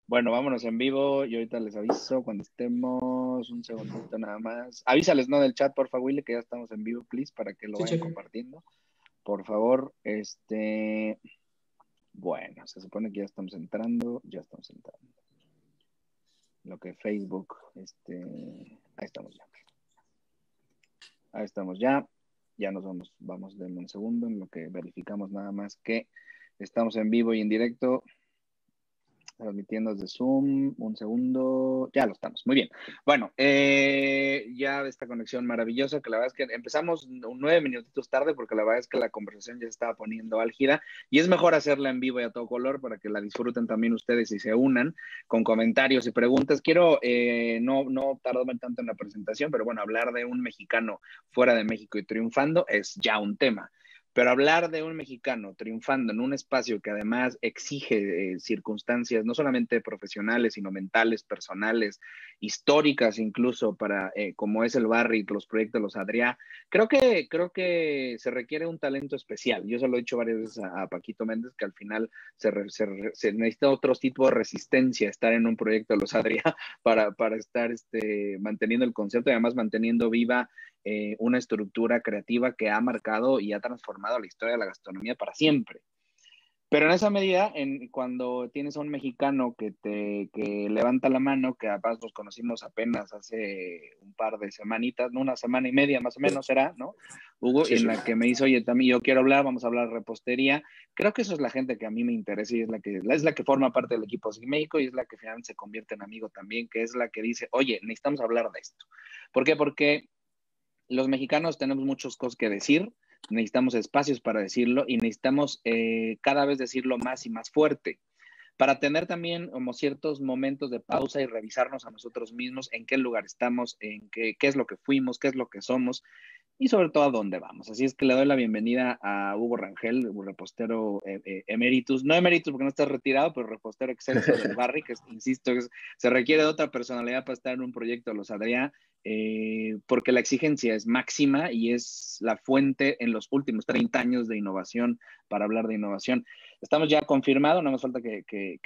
Bueno, vámonos en vivo. Yo ahorita les aviso cuando estemos. Un segundito nada más. Avísales, ¿no? Del chat, por favor, Willy, que ya estamos en vivo, please, para que lo Sí, vayan checo. compartiendo. Por favor, bueno, se supone que ya estamos entrando. Ya estamos entrando. Lo que Facebook, ahí estamos ya. Ahí estamos ya. Ya nos vamos denme un segundo en lo que verificamos nada más que estamos en vivo y en directo. Transmitiendo desde Zoom, un segundo, ya lo estamos, muy bien. Bueno, ya esta conexión maravillosa, que la verdad es que empezamos 9 minutitos tarde porque la verdad es que la conversación ya se estaba poniendo álgida y es mejor hacerla en vivo y a todo color para que la disfruten también ustedes y se unan con comentarios y preguntas. Quiero no tardarme tanto en la presentación, pero bueno, hablar de un mexicano fuera de México y triunfando es ya un tema. Pero hablar de un mexicano triunfando en un espacio que además exige circunstancias no solamente profesionales, sino mentales, personales, históricas incluso, para como es el Barry, los proyectos, los Adrià, creo que se requiere un talento especial. Yo se lo he dicho varias veces a Paquito Méndez, que al final se necesita otro tipo de resistencia estar en un proyecto de los Adrià para estar manteniendo el concepto y además manteniendo viva una estructura creativa que ha marcado y ha transformado la historia de la gastronomía para siempre. Pero en esa medida, cuando tienes a un mexicano que levanta la mano, que además nos conocimos apenas hace un par de semanitas, ¿no? Una semana y media más o menos será, ¿no? Hugo, Sí, en sí. la que me hizo, oye, también yo quiero hablar, vamos a hablar de repostería. Creo que eso es la gente que a mí me interesa y es la que forma parte del equipo de México y es la que finalmente se convierte en amigo también, que es la que dice, oye, necesitamos hablar de esto. ¿Por qué? Porque los mexicanos tenemos muchas cosas que decir, necesitamos espacios para decirlo y necesitamos cada vez decirlo más y más fuerte para tener también como ciertos momentos de pausa y revisarnos a nosotros mismos en qué lugar estamos, en qué es lo que fuimos, qué es lo que somos y sobre todo a dónde vamos. Así es que le doy la bienvenida a Hugo Rangel, un repostero emeritus, no emeritus porque no estás retirado, pero repostero excelso del Barry, que insisto, se requiere de otra personalidad para estar en un proyecto de los Adrià, porque la exigencia es máxima y es la fuente en los últimos 30 años de innovación para hablar de innovación. Estamos ya confirmados, no nos falta que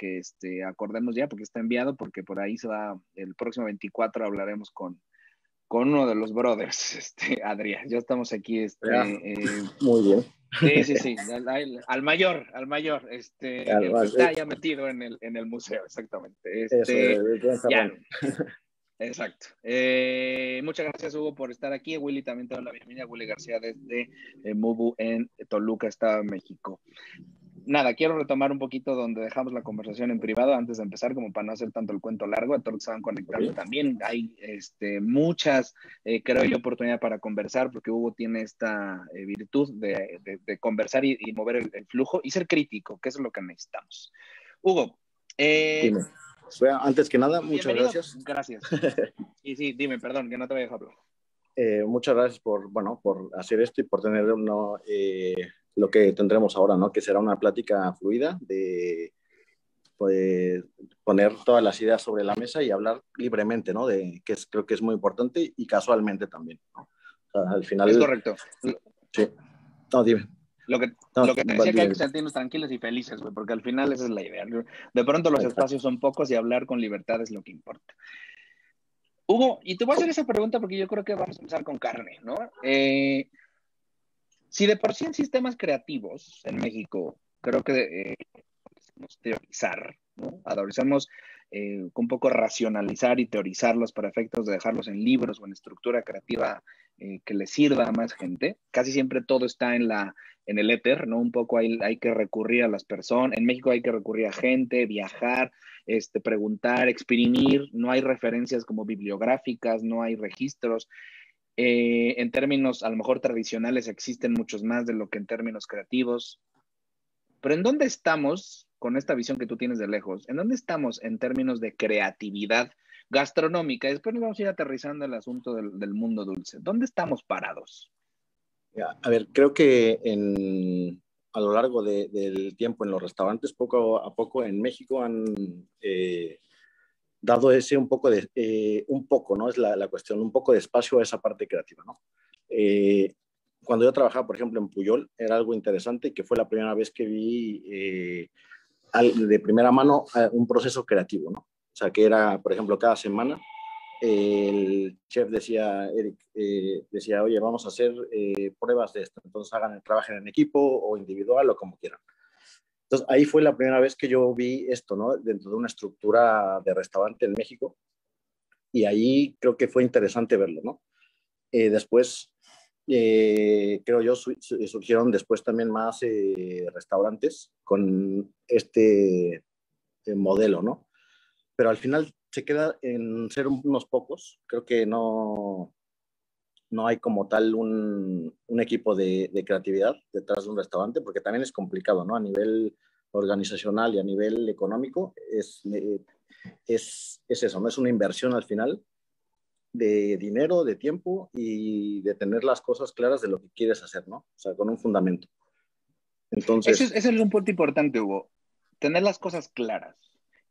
acordemos ya porque está enviado, porque por ahí se va el próximo 24 hablaremos con uno de los brothers, Adrián. Ya estamos aquí, Ya, muy bien. sí, al mayor, el que está ya metido en el museo, exactamente. Eso, el buen Ya, Ferrón. exacto. Muchas gracias, Hugo, por estar aquí. Willy, también te doy la bienvenida. Willy García desde Mubu en Toluca, Estado de México. Nada, quiero retomar un poquito donde dejamos la conversación en privado antes de empezar, como para no hacer tanto el cuento largo. A todos los que se van conectando Okay. también. Hay muchas, creo yo, oportunidad para conversar, porque Hugo tiene esta virtud de conversar y mover el flujo y ser crítico, que es lo que necesitamos. Hugo, Dime. Antes que nada, muchas bienvenido. gracias. Gracias. Y sí, dime, perdón, que no te voy a dejar hablar. Muchas gracias por hacer esto y por tener lo que tendremos ahora, ¿no? Que será una plática fluida de pues, poner todas las ideas sobre la mesa y hablar libremente, ¿no? Creo que es muy importante y casualmente también, ¿no? O sea, al Es final, correcto. sí. No, dime. Lo que, No, lo que te decía que hay que dime. sentirnos tranquilos y felices, güey, porque al final esa es la idea. De pronto los Exacto. espacios son pocos y hablar con libertad es lo que importa. Hugo, y te voy a hacer esa pregunta porque yo creo que vamos a empezar con carne, ¿no? Si de por sí en sistemas creativos en México, creo que teorizar, ¿no? Adorizamos un poco racionalizar y teorizarlos para efectos de dejarlos en libros o en estructura creativa que les sirva a más gente. Casi siempre todo está en el éter, ¿no? Un poco hay que recurrir a las personas. En México hay que recurrir a gente, viajar, preguntar, exprimir. No hay referencias como bibliográficas, no hay registros. En términos a lo mejor tradicionales existen muchos más de lo que en términos creativos. Pero ¿en dónde estamos con esta visión que tú tienes de lejos? ¿En dónde estamos en términos de creatividad gastronómica? Y después nos vamos a ir aterrizando el asunto del mundo dulce. ¿Dónde estamos parados? A ver, creo que a lo largo del tiempo en los restaurantes, poco a poco en México han dado ese un poco, ¿no? Es la cuestión, un poco de espacio a esa parte creativa, ¿no? Cuando yo trabajaba, por ejemplo, en Puyol, era algo interesante que fue la primera vez que vi de primera mano un proceso creativo, ¿no? O sea, que era, por ejemplo, cada semana el chef decía, Eric, decía, oye, vamos a hacer pruebas de esto. Entonces trabajen en equipo o individual o como quieran. Entonces ahí fue la primera vez que yo vi esto, ¿no? Dentro de una estructura de restaurante en México. Y ahí creo que fue interesante verlo, ¿no? Después, creo yo, surgieron después también más restaurantes con este modelo, ¿no? Pero al final se queda en ser unos pocos. Creo que no hay como tal un equipo de creatividad detrás de un restaurante, porque también es complicado, ¿no? A nivel organizacional y a nivel económico, es eso, ¿no? Es una inversión al final de dinero, de tiempo y de tener las cosas claras de lo que quieres hacer, ¿no? O sea, con un fundamento. Entonces, Ese es un punto importante, Hugo. Tener las cosas claras.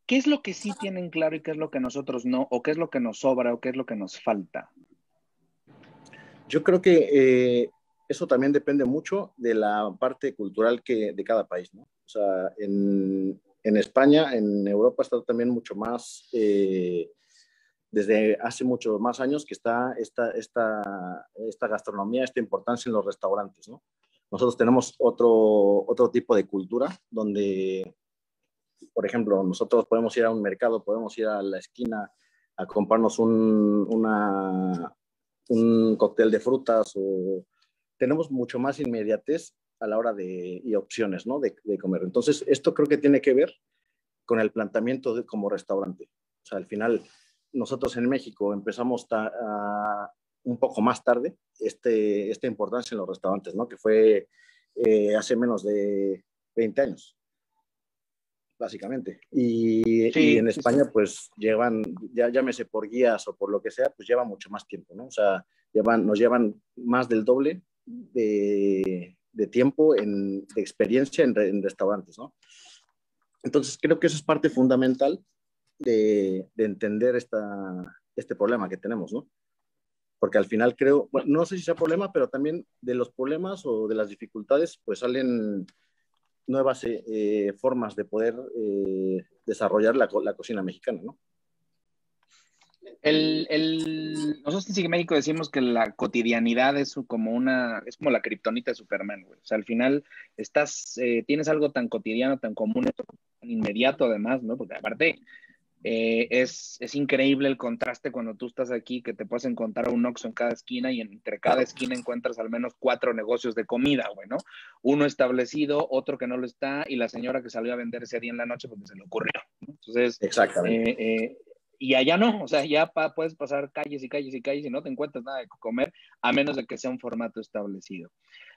¿Qué es lo que sí tienen claro y qué es lo que nosotros no? ¿O qué es lo que nos sobra o qué es lo que nos falta? yo creo que eso también depende mucho de la parte cultural de cada país, ¿no? O sea, en España, en Europa está también mucho más, desde hace muchos más años que está esta gastronomía, esta importancia en los restaurantes, ¿no? Nosotros tenemos otro tipo de cultura donde, por ejemplo, nosotros podemos ir a un mercado, podemos ir a la esquina a comprarnos un cóctel de frutas o tenemos mucho más inmediatez a la hora y opciones, ¿no? de comer. Entonces, esto creo que tiene que ver con el planteamiento como restaurante. O sea, al final, nosotros en México empezamos un poco más tarde esta importancia en los restaurantes, ¿no? Que fue hace menos de 20 años, básicamente. Y Sí, en sí, sí. España, pues llevan, ya llámese por guías o por lo que sea, pues lleva mucho más tiempo, ¿no? O sea, nos llevan más del doble de tiempo, de experiencia en restaurantes, ¿no? Entonces, creo que eso es parte fundamental de entender este problema que tenemos, ¿no? Porque al final creo, bueno, no sé si sea problema, pero también de los problemas o de las dificultades, pues salen nuevas formas de poder desarrollar la cocina mexicana, ¿no? Nosotros en México decimos que la cotidianidad es como la kriptonita de Superman, güey. O sea, al final tienes algo tan cotidiano, tan común, tan inmediato además, ¿no? Porque aparte, es increíble el contraste cuando tú estás aquí, que te puedes encontrar un Oxxo en cada esquina y entre cada esquina encuentras al menos 4 negocios de comida, güey, ¿no? Uno establecido, otro que no lo está, y la señora que salió a vender ese día en la noche porque se le ocurrió, ¿no? Entonces, Exactamente. eh, eh, y allá no, o sea, ya puedes pasar calles y calles y calles y no te encuentras nada de comer, a menos de que sea un formato establecido.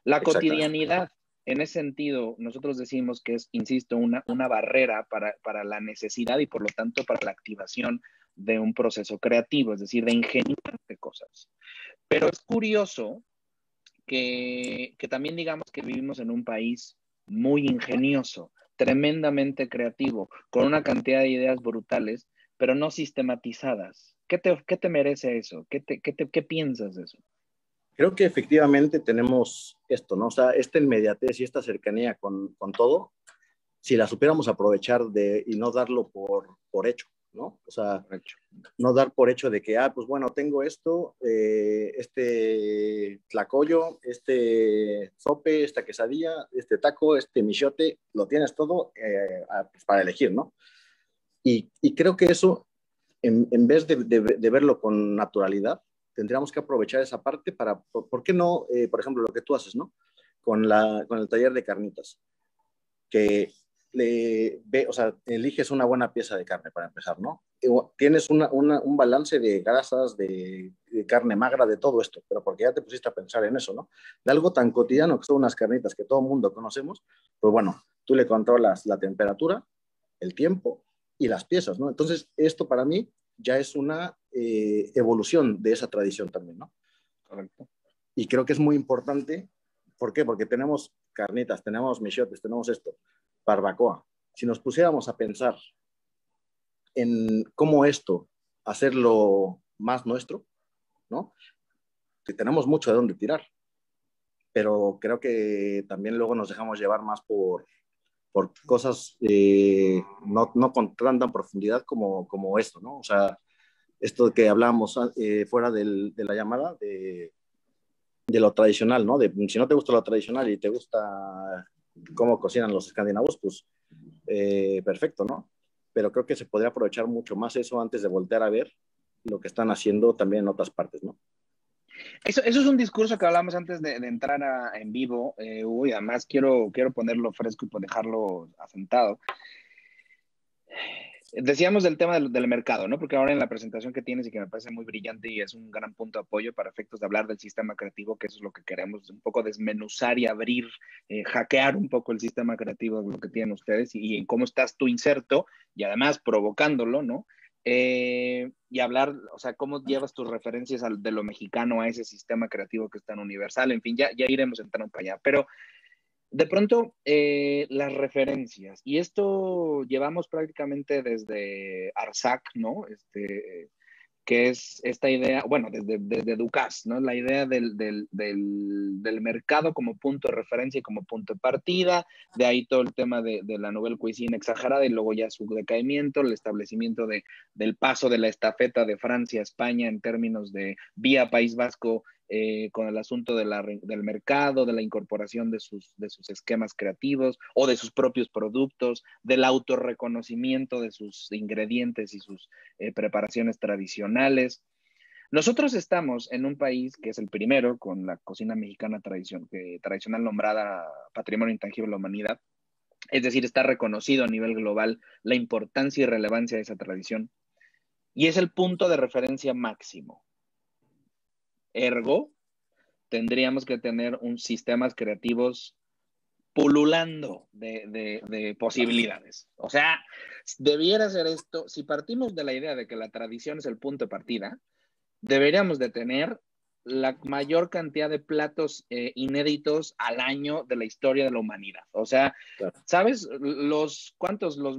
La Exactamente. cotidianidad, en ese sentido, nosotros decimos que es, insisto, una barrera para la necesidad y por lo tanto para la activación de un proceso creativo, es decir, de ingeniarte cosas. Pero es curioso que también digamos que vivimos en un país muy ingenioso, tremendamente creativo, con una cantidad de ideas brutales, pero no sistematizadas. ¿Qué te merece eso? ¿Qué piensas de eso? Creo que efectivamente tenemos esto, ¿no? O sea, esta inmediatez y esta cercanía con todo, si la supiéramos aprovechar y no darlo por hecho, ¿no? O sea, Correcto. no dar por hecho de que, pues bueno, tengo esto, este tlacoyo, este sope, esta quesadilla, este taco, este michote, lo tienes todo pues para elegir, ¿no? Y creo que eso, en vez de verlo con naturalidad, tendríamos que aprovechar esa parte ¿por qué no, por ejemplo, lo que tú haces, ¿no? Con el taller de carnitas, que o sea, eliges una buena pieza de carne para empezar, ¿no? Tienes un balance de grasas, de carne magra, de todo esto, pero porque ya te pusiste a pensar en eso, ¿no? De algo tan cotidiano que son unas carnitas que todo el mundo conocemos, pues bueno, tú le controlas la temperatura, el tiempo y las piezas, ¿no? Entonces, esto para mí ya es una evolución de esa tradición también, ¿no? Correcto. Y creo que es muy importante. ¿Por qué? Porque tenemos carnitas, tenemos michotes, tenemos esto, barbacoa. Si nos pusiéramos a pensar en cómo esto hacerlo más nuestro, ¿no? Que tenemos mucho de dónde tirar, pero creo que también luego nos dejamos llevar más por por cosas no con tanta profundidad como esto, ¿no? O sea, esto que hablábamos fuera de la llamada, de lo tradicional, ¿no? De, si no te gusta lo tradicional y te gusta cómo cocinan los escandinavos, pues perfecto, ¿no? Pero creo que se podría aprovechar mucho más eso antes de voltear a ver lo que están haciendo también en otras partes, ¿no? Eso es un discurso que hablamos antes de entrar en vivo, Hugo, y además quiero ponerlo fresco y dejarlo asentado. Decíamos del tema del mercado, ¿no? Porque ahora en la presentación que tienes y que me parece muy brillante y es un gran punto de apoyo para efectos de hablar del sistema creativo, que eso es lo que queremos, un poco desmenuzar y abrir, hackear un poco el sistema creativo de lo que tienen ustedes y en cómo estás tú inserto y además provocándolo, ¿no? Y hablar, o sea, cómo llevas tus referencias de lo mexicano a ese sistema creativo que es tan universal, en fin, ya iremos entrando para allá, pero de pronto, las referencias, y esto llevamos prácticamente desde Arzac, ¿no? Que es esta idea, bueno, desde Dukas, ¿no? La idea del mercado como punto de referencia y como punto de partida, de ahí todo el tema de la nouvelle cuisine exagerada y luego ya su decaimiento, el establecimiento del paso de la estafeta de Francia a España en términos de vía País Vasco, con el asunto del mercado, de la incorporación de sus esquemas creativos o de sus propios productos, del autorreconocimiento de sus ingredientes y sus preparaciones tradicionales. Nosotros estamos en un país que es el primero con la cocina mexicana tradicional nombrada Patrimonio Intangible de la Humanidad. Es decir, está reconocido a nivel global la importancia y relevancia de esa tradición. Y es el punto de referencia máximo. Ergo, tendríamos que tener un sistemas creativos pululando de posibilidades. O sea, debiera ser esto, si partimos de la idea de que la tradición es el punto de partida, deberíamos de tener la mayor cantidad de platos inéditos al año de la historia de la humanidad. O sea, Claro. ¿sabes los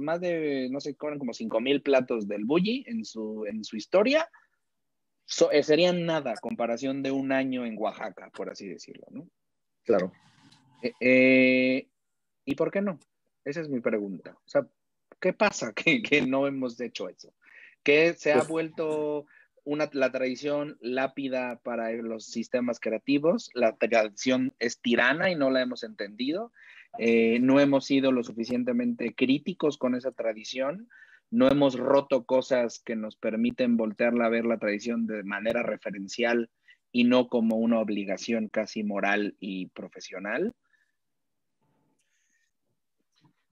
más de, no sé, como 5,000 platos del Bulli en su historia? Serían nada a comparación de un año en Oaxaca, por así decirlo, ¿no? Claro. ¿Y por qué no? Esa es mi pregunta. O sea, ¿qué pasa que no hemos hecho eso? Que se ha vuelto la tradición lápida para los sistemas creativos, la tradición es tirana y no la hemos entendido, no hemos sido lo suficientemente críticos con esa tradición, no hemos roto cosas que nos permiten voltearla a ver la tradición de manera referencial y no como una obligación casi moral y profesional.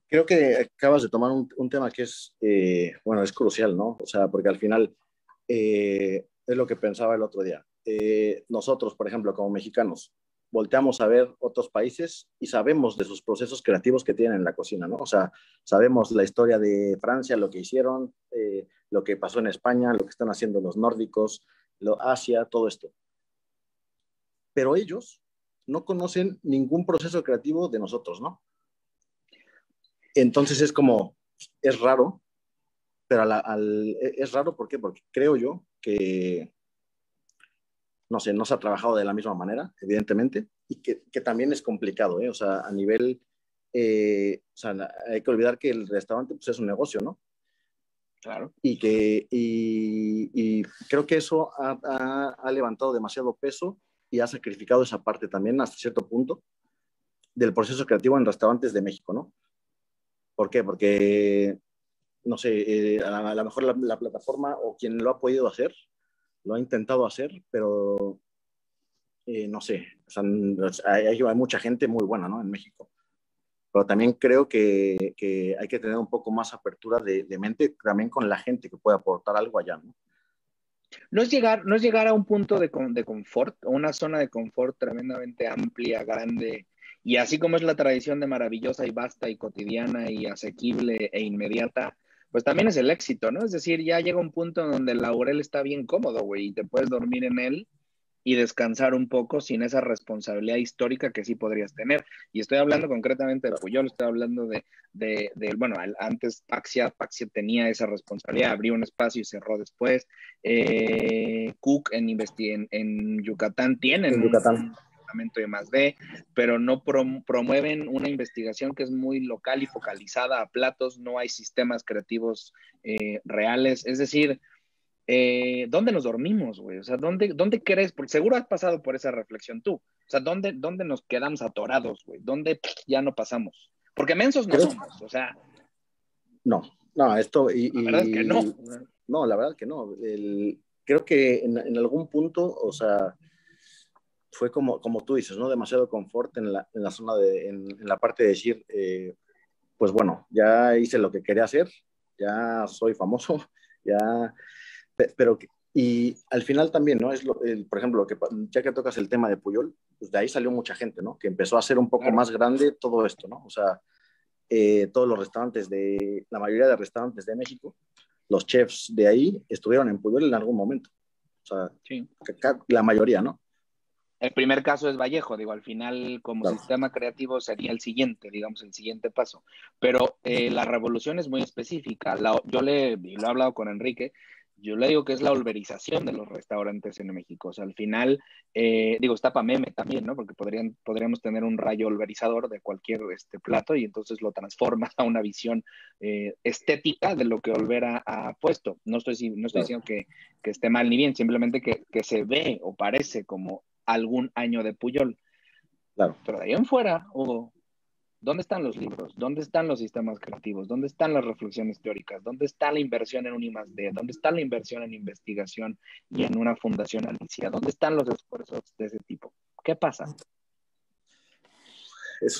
Creo que acabas de tomar un tema que es, bueno, es crucial, ¿no? O sea, porque al final es lo que pensaba el otro día. Nosotros, por ejemplo, como mexicanos, volteamos a ver otros países y sabemos de sus procesos creativos que tienen en la cocina, ¿no? O sea, sabemos la historia de Francia, lo que hicieron, lo que pasó en España, lo que están haciendo los nórdicos, Asia, todo esto. Pero ellos no conocen ningún proceso creativo de nosotros, ¿no? Entonces es como, es raro, pero es raro, ¿por qué? Porque creo yo que, no sé, no se ha trabajado de la misma manera, evidentemente, y que también es complicado, ¿eh? O sea, a nivel, o sea, hay que olvidar que el restaurante pues, es un negocio, ¿no? Claro. Y creo que eso ha levantado demasiado peso y ha sacrificado esa parte también hasta cierto punto del proceso creativo en restaurantes de México, ¿no? ¿Por qué? Porque no sé, a lo mejor la plataforma o quien lo ha podido hacer, lo ha intentado hacer, pero no sé, o sea, hay mucha gente muy buena, ¿no? En México. Pero también creo que hay que tener un poco más apertura de mente también con la gente que puede aportar algo allá, ¿no? No es llegar a un punto de confort, una zona de confort tremendamente amplia, grande, y así como es la tradición de maravillosa y vasta y cotidiana y asequible e inmediata, pues también es el éxito, ¿no? Es decir, ya llega un punto en donde el laurel está bien cómodo, güey, y te puedes dormir en él y descansar un poco sin esa responsabilidad histórica que sí podrías tener. Y estoy hablando concretamente de Puyol, estoy hablando bueno, antes Paxia tenía esa responsabilidad, abrió un espacio y cerró después. Cook en Yucatán tienen En Yucatán. departamento de I+D, pero no promueven una investigación que es muy local y focalizada a platos, no hay sistemas creativos reales, es decir, ¿dónde nos dormimos, güey? O sea, ¿dónde crees? Porque seguro has pasado por esa reflexión tú. O sea, ¿dónde nos quedamos atorados, güey? ¿Dónde ya no pasamos? Porque mensos no somos, o sea. No, esto La verdad es que no. No, la verdad que no. Creo que en algún punto, o sea, fue como tú dices, ¿no? Demasiado confort en la zona en la parte de decir, pues bueno, ya hice lo que quería hacer, ya soy famoso, ya, pero, y al final también, ¿no? Por ejemplo, ya que tocas el tema de Puyol, pues de ahí salió mucha gente, ¿no? Que empezó a hacer un poco más grande todo esto, ¿no? O sea, todos los restaurantes la mayoría de restaurantes de México, los chefs de ahí estuvieron en Puyol en algún momento. O sea, sí. La mayoría, ¿no? El primer caso es Vallejo, digo, al final como claro. Sistema creativo sería el siguiente, digamos, el siguiente paso. Pero la revolución es muy específica. Lo he hablado con Enrique, yo le digo que es la olverización de los restaurantes en México. O sea, al final, está para meme también, ¿no? Porque podríamos tener un rayo olverizador de cualquier plato y entonces lo transforma a una visión estética de lo que Olvera ha puesto. No estoy diciendo que esté mal ni bien, simplemente que se ve o parece como algún año de Puyol. Claro. Pero de ahí en fuera, Hugo, ¿dónde están los libros? ¿Dónde están los sistemas creativos? ¿Dónde están las reflexiones teóricas? ¿Dónde está la inversión en un I+D? ¿Dónde está la inversión en investigación y en una fundación Alicia? ¿Dónde están los esfuerzos de ese tipo? ¿Qué pasa?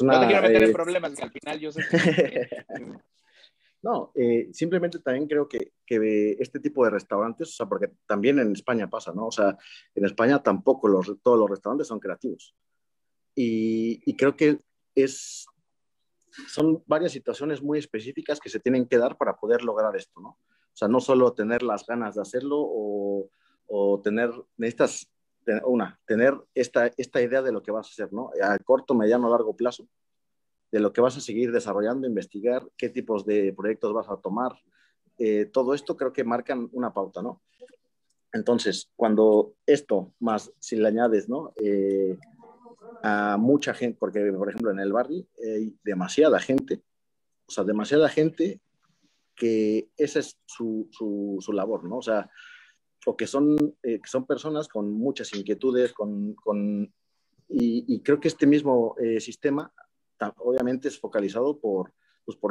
No te quiero meter en problemas, que al final yo sé que... No, simplemente también creo que este tipo de restaurantes, o sea, porque también en España pasa, ¿no? O sea, en España tampoco todos los restaurantes son creativos. Y creo que son varias situaciones muy específicas que se tienen que dar para poder lograr esto, ¿no? O sea, no solo tener las ganas de hacerlo o tener tener esta idea de lo que vas a hacer, ¿no? A corto, mediano, largo plazo, de lo que vas a seguir desarrollando, investigar, qué tipos de proyectos vas a tomar. Todo esto creo que marcan una pauta, ¿no? Entonces, cuando esto, más si le añades, ¿no? A mucha gente, porque, por ejemplo, en el barrio hay demasiada gente, o sea, demasiada gente que esa es su labor, ¿no? O sea, o que son personas con muchas inquietudes, y creo que este mismo sistema obviamente es focalizado por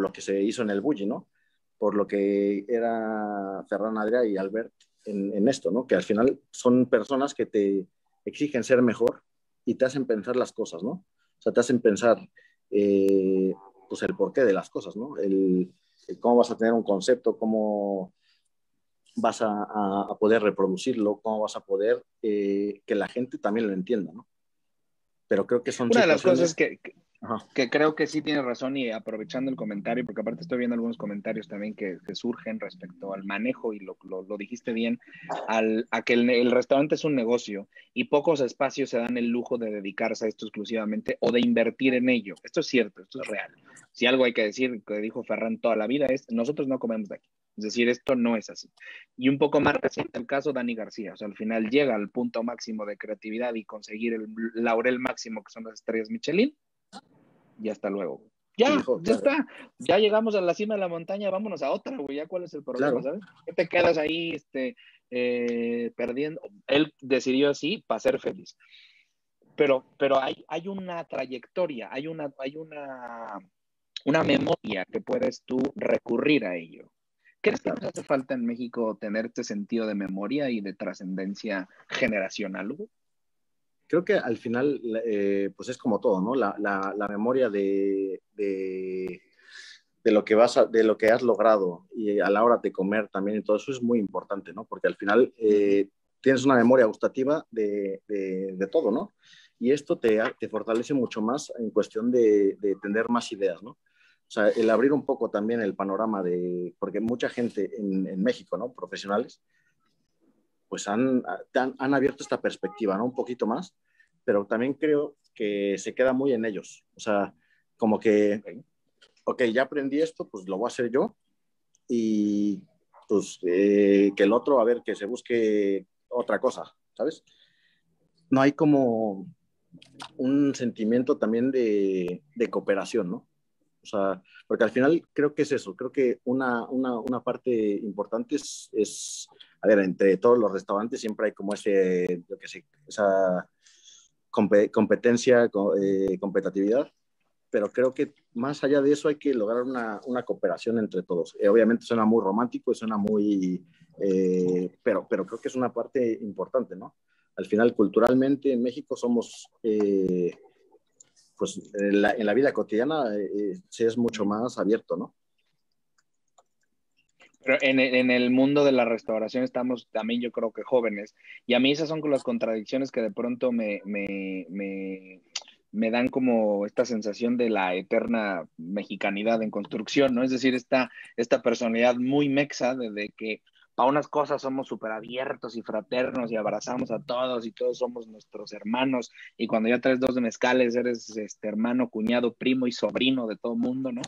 lo que se hizo en el Bulli, ¿no? Por lo que era Ferran Adrià y Albert en esto, ¿no? Que al final son personas que te exigen ser mejor y te hacen pensar las cosas, ¿no? O sea, te hacen pensar pues el porqué de las cosas, ¿no? El cómo vas a tener un concepto, cómo vas a poder reproducirlo, cómo vas a poder que la gente también lo entienda, ¿no? Pero creo que son una de las situaciones... cosas que creo que sí tienes razón, y aprovechando el comentario, porque aparte estoy viendo algunos comentarios también que surgen respecto al manejo, y lo dijiste bien, a que el restaurante es un negocio y pocos espacios se dan el lujo de dedicarse a esto exclusivamente o de invertir en ello. Esto es cierto, esto es real. Si algo hay que decir, que dijo Ferran toda la vida, es: nosotros no comemos de aquí. Es decir, esto no es así. Y un poco más reciente el caso Dani García. O sea, al final llega al punto máximo de creatividad y conseguir el laurel máximo, que son las estrellas Michelin, y hasta luego. Ya, dijo, ya claro. está. Ya llegamos a la cima de la montaña, vámonos a otra, güey. ¿Ya cuál es el problema, Claro. sabes? ¿Qué te quedas ahí perdiendo? Él decidió así para ser feliz. Pero hay una trayectoria, hay una memoria que puedes tú recurrir a ello. ¿Crees que nos hace falta en México tener este sentido de memoria y de trascendencia generacional, Hugo? Creo que al final, pues es como todo, ¿no? La memoria de lo que de lo que has logrado y a la hora de comer también y todo eso es muy importante, ¿no? Porque al final tienes una memoria gustativa de todo, ¿no? Y esto te fortalece mucho más en cuestión de tener más ideas, ¿no? O sea, el abrir un poco también el panorama porque mucha gente en México, ¿no? Profesionales, pues han abierto esta perspectiva, ¿no? Un poquito más, pero también creo que se queda muy en ellos. O sea, como que, ok, ya aprendí esto, pues lo voy a hacer yo, y pues que el otro, a ver, que se busque otra cosa, ¿sabes? No hay como un sentimiento también de cooperación, ¿no? O sea, porque al final creo que es eso, creo que una parte importante a ver, entre todos los restaurantes siempre hay como yo que sé, esa competencia, competitividad, pero creo que más allá de eso hay que lograr una cooperación entre todos. Obviamente suena muy romántico y suena muy, pero creo que es una parte importante, ¿no? Al final, culturalmente en México somos, pues en la vida cotidiana se es mucho más abierto, ¿no? Pero en el mundo de la restauración estamos también, yo creo que jóvenes, y a mí esas son las contradicciones que de pronto me dan como esta sensación de la eterna mexicanidad en construcción, ¿no? Es decir, esta personalidad muy mexa de que para unas cosas somos súper abiertos y fraternos y abrazamos a todos y todos somos nuestros hermanos, y cuando ya traes dos de mezcales eres hermano, cuñado, primo y sobrino de todo mundo, ¿no?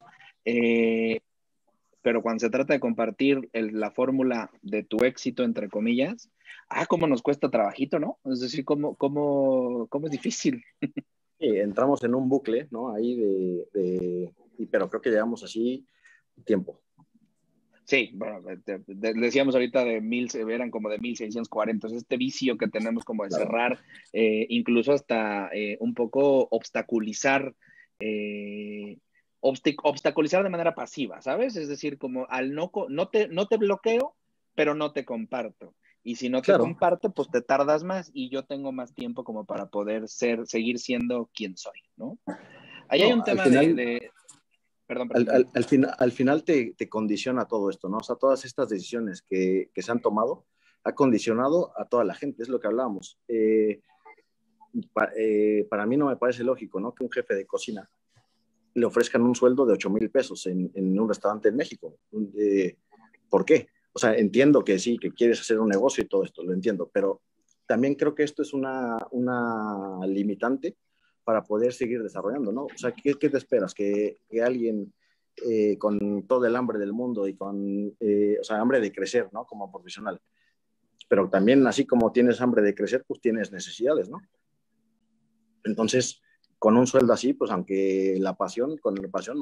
Pero cuando se trata de compartir la fórmula de tu éxito, entre comillas, cómo nos cuesta trabajito, ¿no? Es decir, cómo es difícil. Sí, entramos en un bucle, ¿no? Ahí pero creo que llevamos así tiempo. Sí, bueno, decíamos ahorita eran como de 1640, entonces este vicio que tenemos como de Claro. cerrar, incluso hasta un poco obstaculizar, eh, obstaculizar de manera pasiva, ¿sabes? Es decir, como al no te bloqueo, pero no te comparto. Y si no te Claro. comparto, pues te tardas más y yo tengo más tiempo como para poder seguir siendo quien soy, ¿no? Ahí hay No, un al tema final, perdón, perdón, dime. al final te condiciona todo esto, ¿no? O sea, todas estas decisiones que se han tomado ha condicionado a toda la gente, es lo que hablábamos. Para mí no me parece lógico, ¿no? Que un jefe de cocina le ofrezcan un sueldo de 8,000 pesos en un restaurante en México. ¿Por qué? O sea, entiendo que sí, que quieres hacer un negocio y todo esto, lo entiendo, pero también creo que esto es una limitante para poder seguir desarrollando, ¿no? O sea, ¿qué te esperas? Que alguien con todo el hambre del mundo y o sea, hambre de crecer, ¿no? Como profesional. Pero también, así como tienes hambre de crecer, pues tienes necesidades, ¿no? Entonces, con un sueldo así, pues aunque con la pasión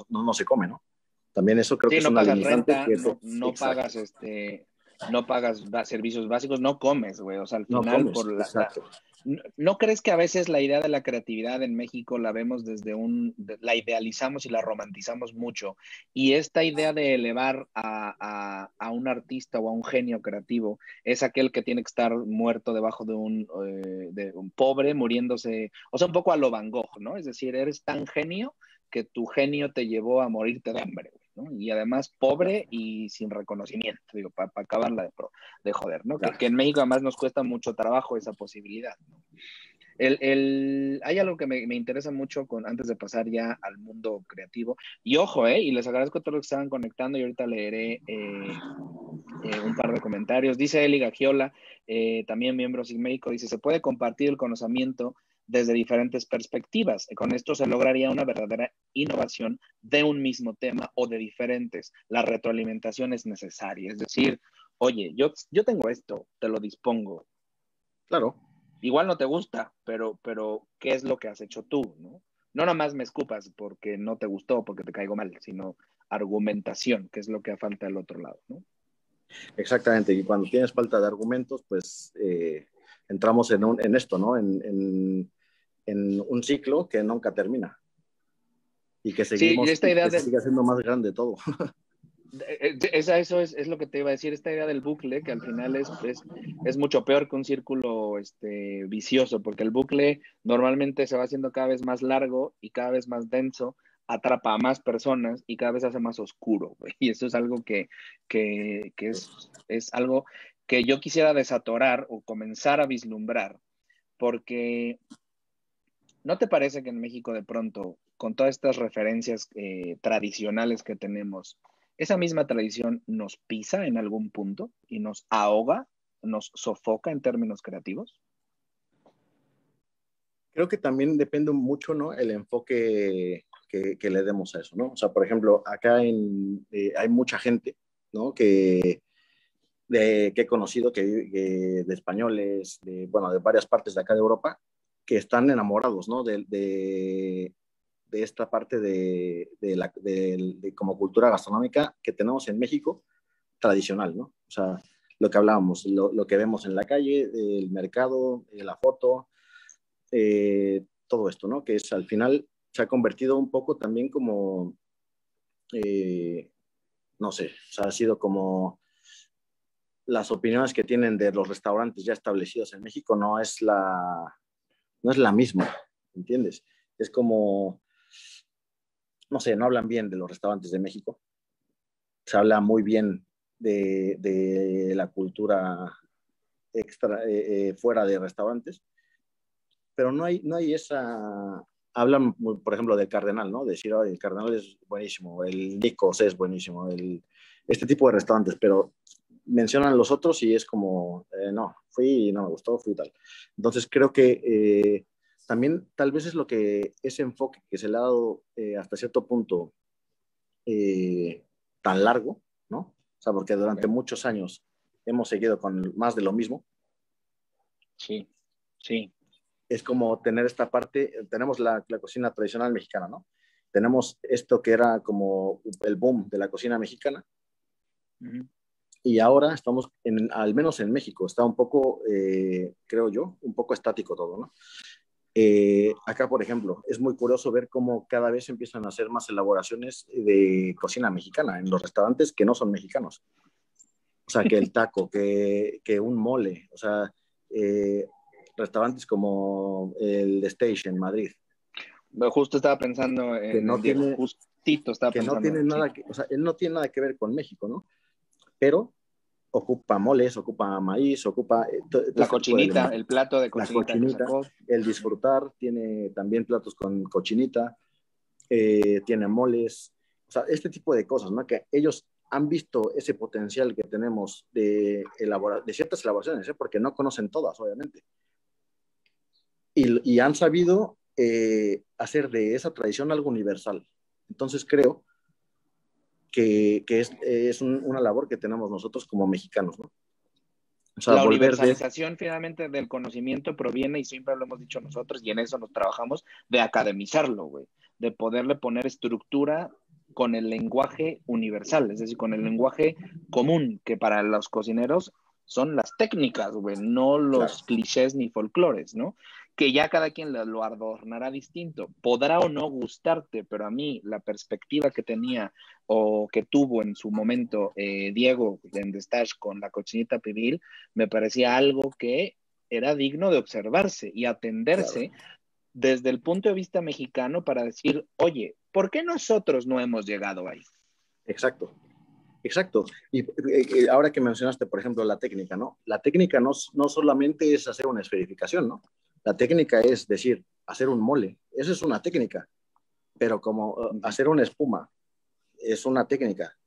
no se come, ¿no? También eso creo que Sí, es no una pagas limitante renta, que no exacto, pagas no pagas servicios básicos, no comes, güey. O sea, al no final comes, exacto. ¿no crees que a veces la idea de la creatividad en México la vemos la idealizamos y la romantizamos mucho? Y esta idea de elevar a un artista o a un genio creativo es aquel que tiene que estar muerto debajo de un pobre, muriéndose, o sea, un poco a lo Van Gogh, ¿no? Es decir, eres tan genio que tu genio te llevó a morirte de hambre, ¿no? Y además pobre y sin reconocimiento, digo, para acabarla de joder, ¿no? Claro. Que en México además nos cuesta mucho trabajo esa posibilidad, ¿no? Hay algo que me interesa mucho antes de pasar ya al mundo creativo. Y ojo, y les agradezco a todos los que estaban conectando y ahorita leeré un par de comentarios. Dice Eli Gagiola, también miembro Sig México, dice, se puede compartir el conocimiento desde diferentes perspectivas. Con esto se lograría una verdadera innovación de un mismo tema o de diferentes. La retroalimentación es necesaria. Es decir, oye, yo tengo esto, te lo dispongo. Claro. Igual no te gusta, pero ¿qué es lo que has hecho tú, no? No nada más me escupas porque no te gustó, porque te caigo mal, sino argumentación, que es lo que falta al otro lado, ¿no? Exactamente, y cuando tienes falta de argumentos, pues entramos en esto, ¿no? En un ciclo que nunca termina y que Sí, y seguimos esta y idea que se del, sigue haciendo más grande todo. eso es lo que te iba a decir, esta idea del bucle, que al final es mucho peor que un círculo vicioso, porque el bucle normalmente se va haciendo cada vez más largo y cada vez más denso, atrapa a más personas y cada vez se hace más oscuro, güey. Y eso es algo que es algo que yo quisiera desatorar o comenzar a vislumbrar, porque ¿no te parece que en México de pronto, con todas estas referencias tradicionales que tenemos, esa misma tradición nos pisa en algún punto y nos ahoga, nos sofoca en términos creativos? Creo que también depende mucho, ¿no? El enfoque que le demos a eso, ¿no? O sea, por ejemplo, acá hay mucha gente, ¿no? Que he conocido de españoles, bueno, de varias partes de acá de Europa, que están enamorados, ¿no? De esta parte de como cultura gastronómica que tenemos en México, tradicional, ¿no? O sea, lo que hablábamos, lo que vemos en la calle, el mercado, la foto, todo esto, ¿no? Que es al final se ha convertido un poco también como, no sé, o sea, ha sido como las opiniones que tienen de los restaurantes ya establecidos en México no es la misma, ¿entiendes? Es como, no sé, no hablan bien de los restaurantes de México, se habla muy bien de la cultura extra, fuera de restaurantes, pero no hay esa... Hablan, por ejemplo, del Cardenal, ¿no? Decir, oh, el Cardenal es buenísimo, el Nicos es buenísimo, este tipo de restaurantes, pero mencionan los otros y es como, no, fui y no me gustó, fui tal. Entonces creo que también tal vez es lo que ese enfoque que se le ha dado hasta cierto punto tan largo, ¿no? O sea, porque durante muchos años hemos seguido con más de lo mismo. Sí, sí. Es como tener esta parte, tenemos la cocina tradicional mexicana, ¿no? Tenemos esto que era como el boom de la cocina mexicana. Uh-huh. Y ahora estamos, al menos en México, está un poco, creo yo, un poco estático todo, ¿no? Acá, por ejemplo, es muy curioso ver cómo cada vez empiezan a hacer más elaboraciones de cocina mexicana en los restaurantes que no son mexicanos. O sea, que el taco, que un mole, o sea, restaurantes como el Station en Madrid. Justo estaba pensando en que no Diego, tiene, justito estaba que pensando. No tiene nada que, o sea, él no tiene nada que ver con México, ¿no? Pero ocupa moles, ocupa maíz, ocupa... la cochinita, el plato de cochinita. La cochinita, el disfrutar, tiene también platos con cochinita, tiene moles, o sea, este tipo de cosas, ¿no? Que ellos han visto ese potencial que tenemos de ciertas elaboraciones, ¿eh? Porque no conocen todas, obviamente. Y han sabido hacer de esa tradición algo universal. Entonces creo que es una labor que tenemos nosotros como mexicanos, ¿no? O sea, la universalización finalmente del conocimiento proviene, y siempre lo hemos dicho nosotros, y en eso nos trabajamos, de academizarlo, güey, de poderle poner estructura con el lenguaje universal, es decir, con el lenguaje común, que para los cocineros son las técnicas, güey, no los clichés ni folclores, ¿no? Que ya cada quien lo adornará distinto. Podrá o no gustarte, pero a mí la perspectiva que tenía o que tuvo en su momento Diego en Destash con la cochinita pibil, me parecía algo que era digno de observarse y atenderse desde el punto de vista mexicano para decir, oye, ¿por qué nosotros no hemos llegado ahí? Exacto. Y ahora que mencionaste, por ejemplo, la técnica, ¿no? La técnica no solamente es hacer una esferificación, ¿no? La técnica es decir, hacer un mole. Eso es una técnica. Pero como hacer una espuma es una técnica.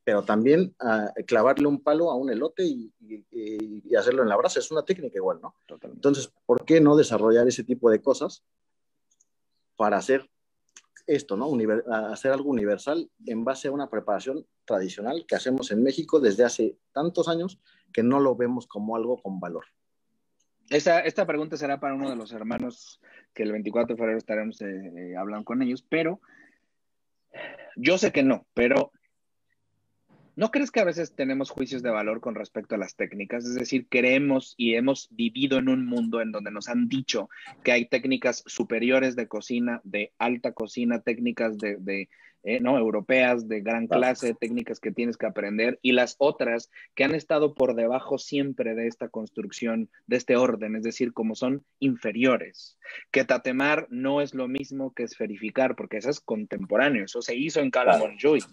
Pero también clavarle un palo a un elote y hacerlo en la brasa es una técnica igual, ¿no? Totalmente. Entonces, ¿por qué no desarrollar ese tipo de cosas para hacer esto, ¿no? Hacer algo universal en base a una preparación tradicional que hacemos en México desde hace tantos años que no lo vemos como algo con valor? Esta pregunta será para uno de los hermanos que el 24 de febrero estaremos hablando con ellos, pero yo sé que no, pero ¿no crees que a veces tenemos juicios de valor con respecto a las técnicas? Es decir, creemos y hemos vivido en un mundo en donde nos han dicho que hay técnicas superiores de cocina, de alta cocina, técnicas no, europeas, de gran clase, técnicas que tienes que aprender, y las otras que han estado por debajo siempre de esta construcción, de este orden, es decir, como son inferiores. Que tatemar no es lo mismo que esferificar, porque eso es contemporáneo, eso se hizo en Cala Montjuïc.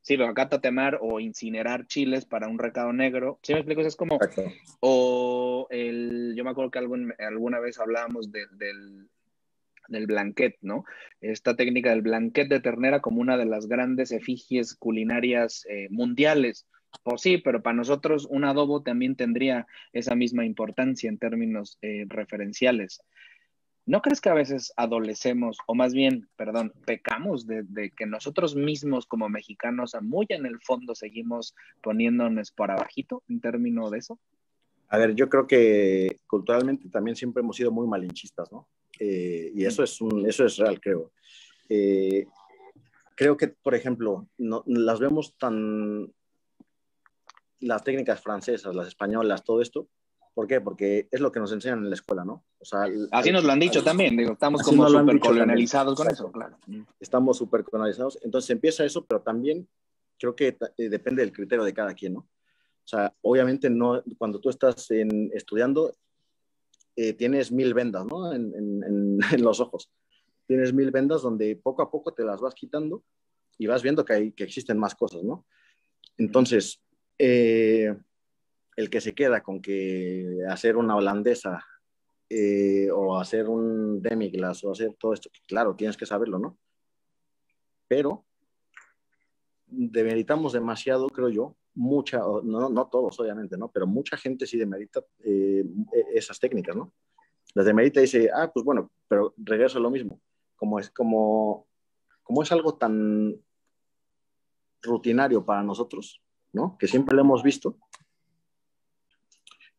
Sí, pero acá tatemar o incinerar chiles para un recado negro. ¿Sí me explico? Es como... O yo me acuerdo que alguna vez hablábamos del blanquet, ¿no? Esta técnica del blanquet de ternera como una de las grandes efigies culinarias mundiales. Pues sí, pero para nosotros un adobo también tendría esa misma importancia en términos referenciales. ¿No crees que a veces adolecemos, o más bien, perdón, pecamos de que nosotros mismos como mexicanos muy en el fondo seguimos poniéndonos por abajito en términos de eso? A ver, yo creo que culturalmente también siempre hemos sido muy malinchistas, ¿no? Y eso es real, creo. Eh, Creo que, por ejemplo, no, las vemos tan, las técnicas francesas, las españolas, todo esto. ¿Por qué? Porque es lo que nos enseñan en la escuela, ¿no? O sea, Así nos lo han dicho también, digo, estamos así como nos lo han súper dicho también. colonializados con eso, Exacto. claro. Estamos súper colonizados. Entonces empieza eso, pero también creo que depende del criterio de cada quien, ¿no? O sea, obviamente no, cuando tú estás estudiando, tienes 1000 vendas, ¿no? En los ojos. Tienes 1000 vendas donde poco a poco te las vas quitando y vas viendo que existen más cosas, ¿no? Entonces, el que se queda con que hacer una holandesa o hacer un demi-glace o hacer todo esto, que claro, tienes que saberlo, ¿no? Pero demeritamos demasiado, creo yo, mucha, no, no todos obviamente, ¿no? Pero mucha gente sí demerita esas técnicas, ¿no? Las demerita y dice, ah, pues bueno, pero regreso a lo mismo. Como es algo tan rutinario para nosotros, ¿no? Que siempre lo hemos visto,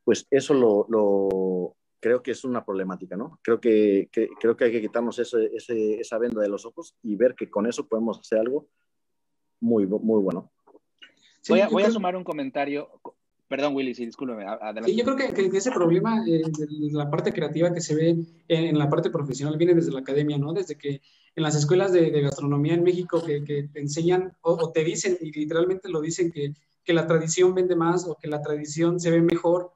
pues eso creo que es una problemática, ¿no? Creo que hay que quitarnos esa venda de los ojos y ver que con eso podemos hacer algo muy, muy bueno. Voy Sí, a, yo voy a creo, sumar un comentario. Perdón, Willy, sí, discúlpeme, sí, adelante. yo creo que ese problema de la parte creativa que se ve en la parte profesional viene desde la academia, ¿no? Desde que en las escuelas de gastronomía en México que te enseñan o te dicen, y literalmente lo dicen, que la tradición vende más o que la tradición se ve mejor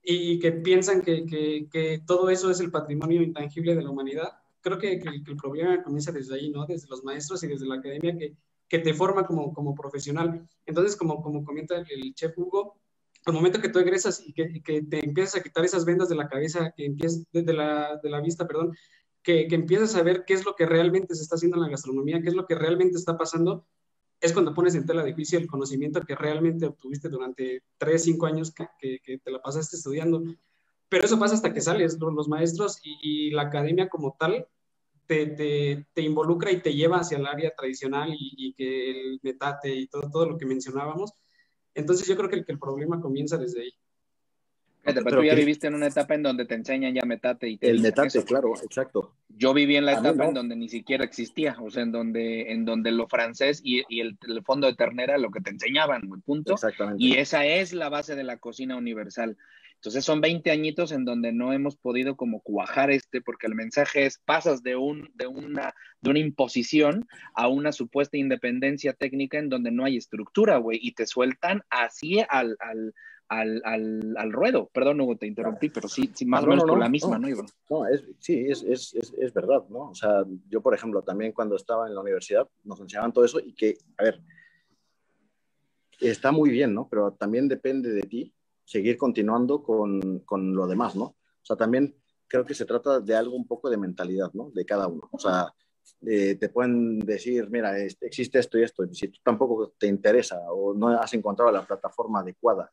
y que piensan que todo eso es el patrimonio intangible de la humanidad. Creo que el problema comienza desde ahí, ¿no? Desde los maestros y desde la academia que te forma como profesional. Entonces, como comenta el chef Hugo, al momento que tú egresas y que te empiezas a quitar esas vendas de la cabeza, que empiezas, de la vista, perdón, que empiezas a ver qué es lo que realmente se está haciendo en la gastronomía, qué es lo que realmente está pasando, es cuando pones en tela de juicio el conocimiento que realmente obtuviste durante 3, 5 años que te la pasaste estudiando. Pero eso pasa hasta que sales, los maestros y la academia como tal te involucra y te lleva hacia el área tradicional y que el metate y todo lo que mencionábamos. Entonces yo creo que el problema comienza desde ahí. Fíjate, pero tú Pero ya que viviste en una etapa en donde te enseñan ya metate y te el dicen metate, eso. claro, exacto. Yo viví en la A mí etapa en no, donde ni siquiera existía, o sea, en donde lo francés y el fondo de ternera lo que te enseñaban, muy punto. exactamente. Y esa es la base de la cocina universal. Entonces son 20 añitos en donde no hemos podido como cuajar porque el mensaje es, pasas de una imposición a una supuesta independencia técnica en donde no hay estructura, güey, y te sueltan así al ruedo. Perdón, Hugo, te interrumpí, pero sí, sí más o No, menos no, por no, la misma, no. ¿no, Iván? No, sí, es verdad, ¿no? O sea, yo, por ejemplo, también cuando estaba en la universidad nos enseñaban todo eso y que, a ver, está muy bien, ¿no? Pero también depende de ti seguir continuando con lo demás, ¿no? O sea, también creo que se trata de algo un poco de mentalidad, ¿no? De cada uno. O sea, te pueden decir, mira, existe esto y esto, y si tú tampoco te interesa o no has encontrado la plataforma adecuada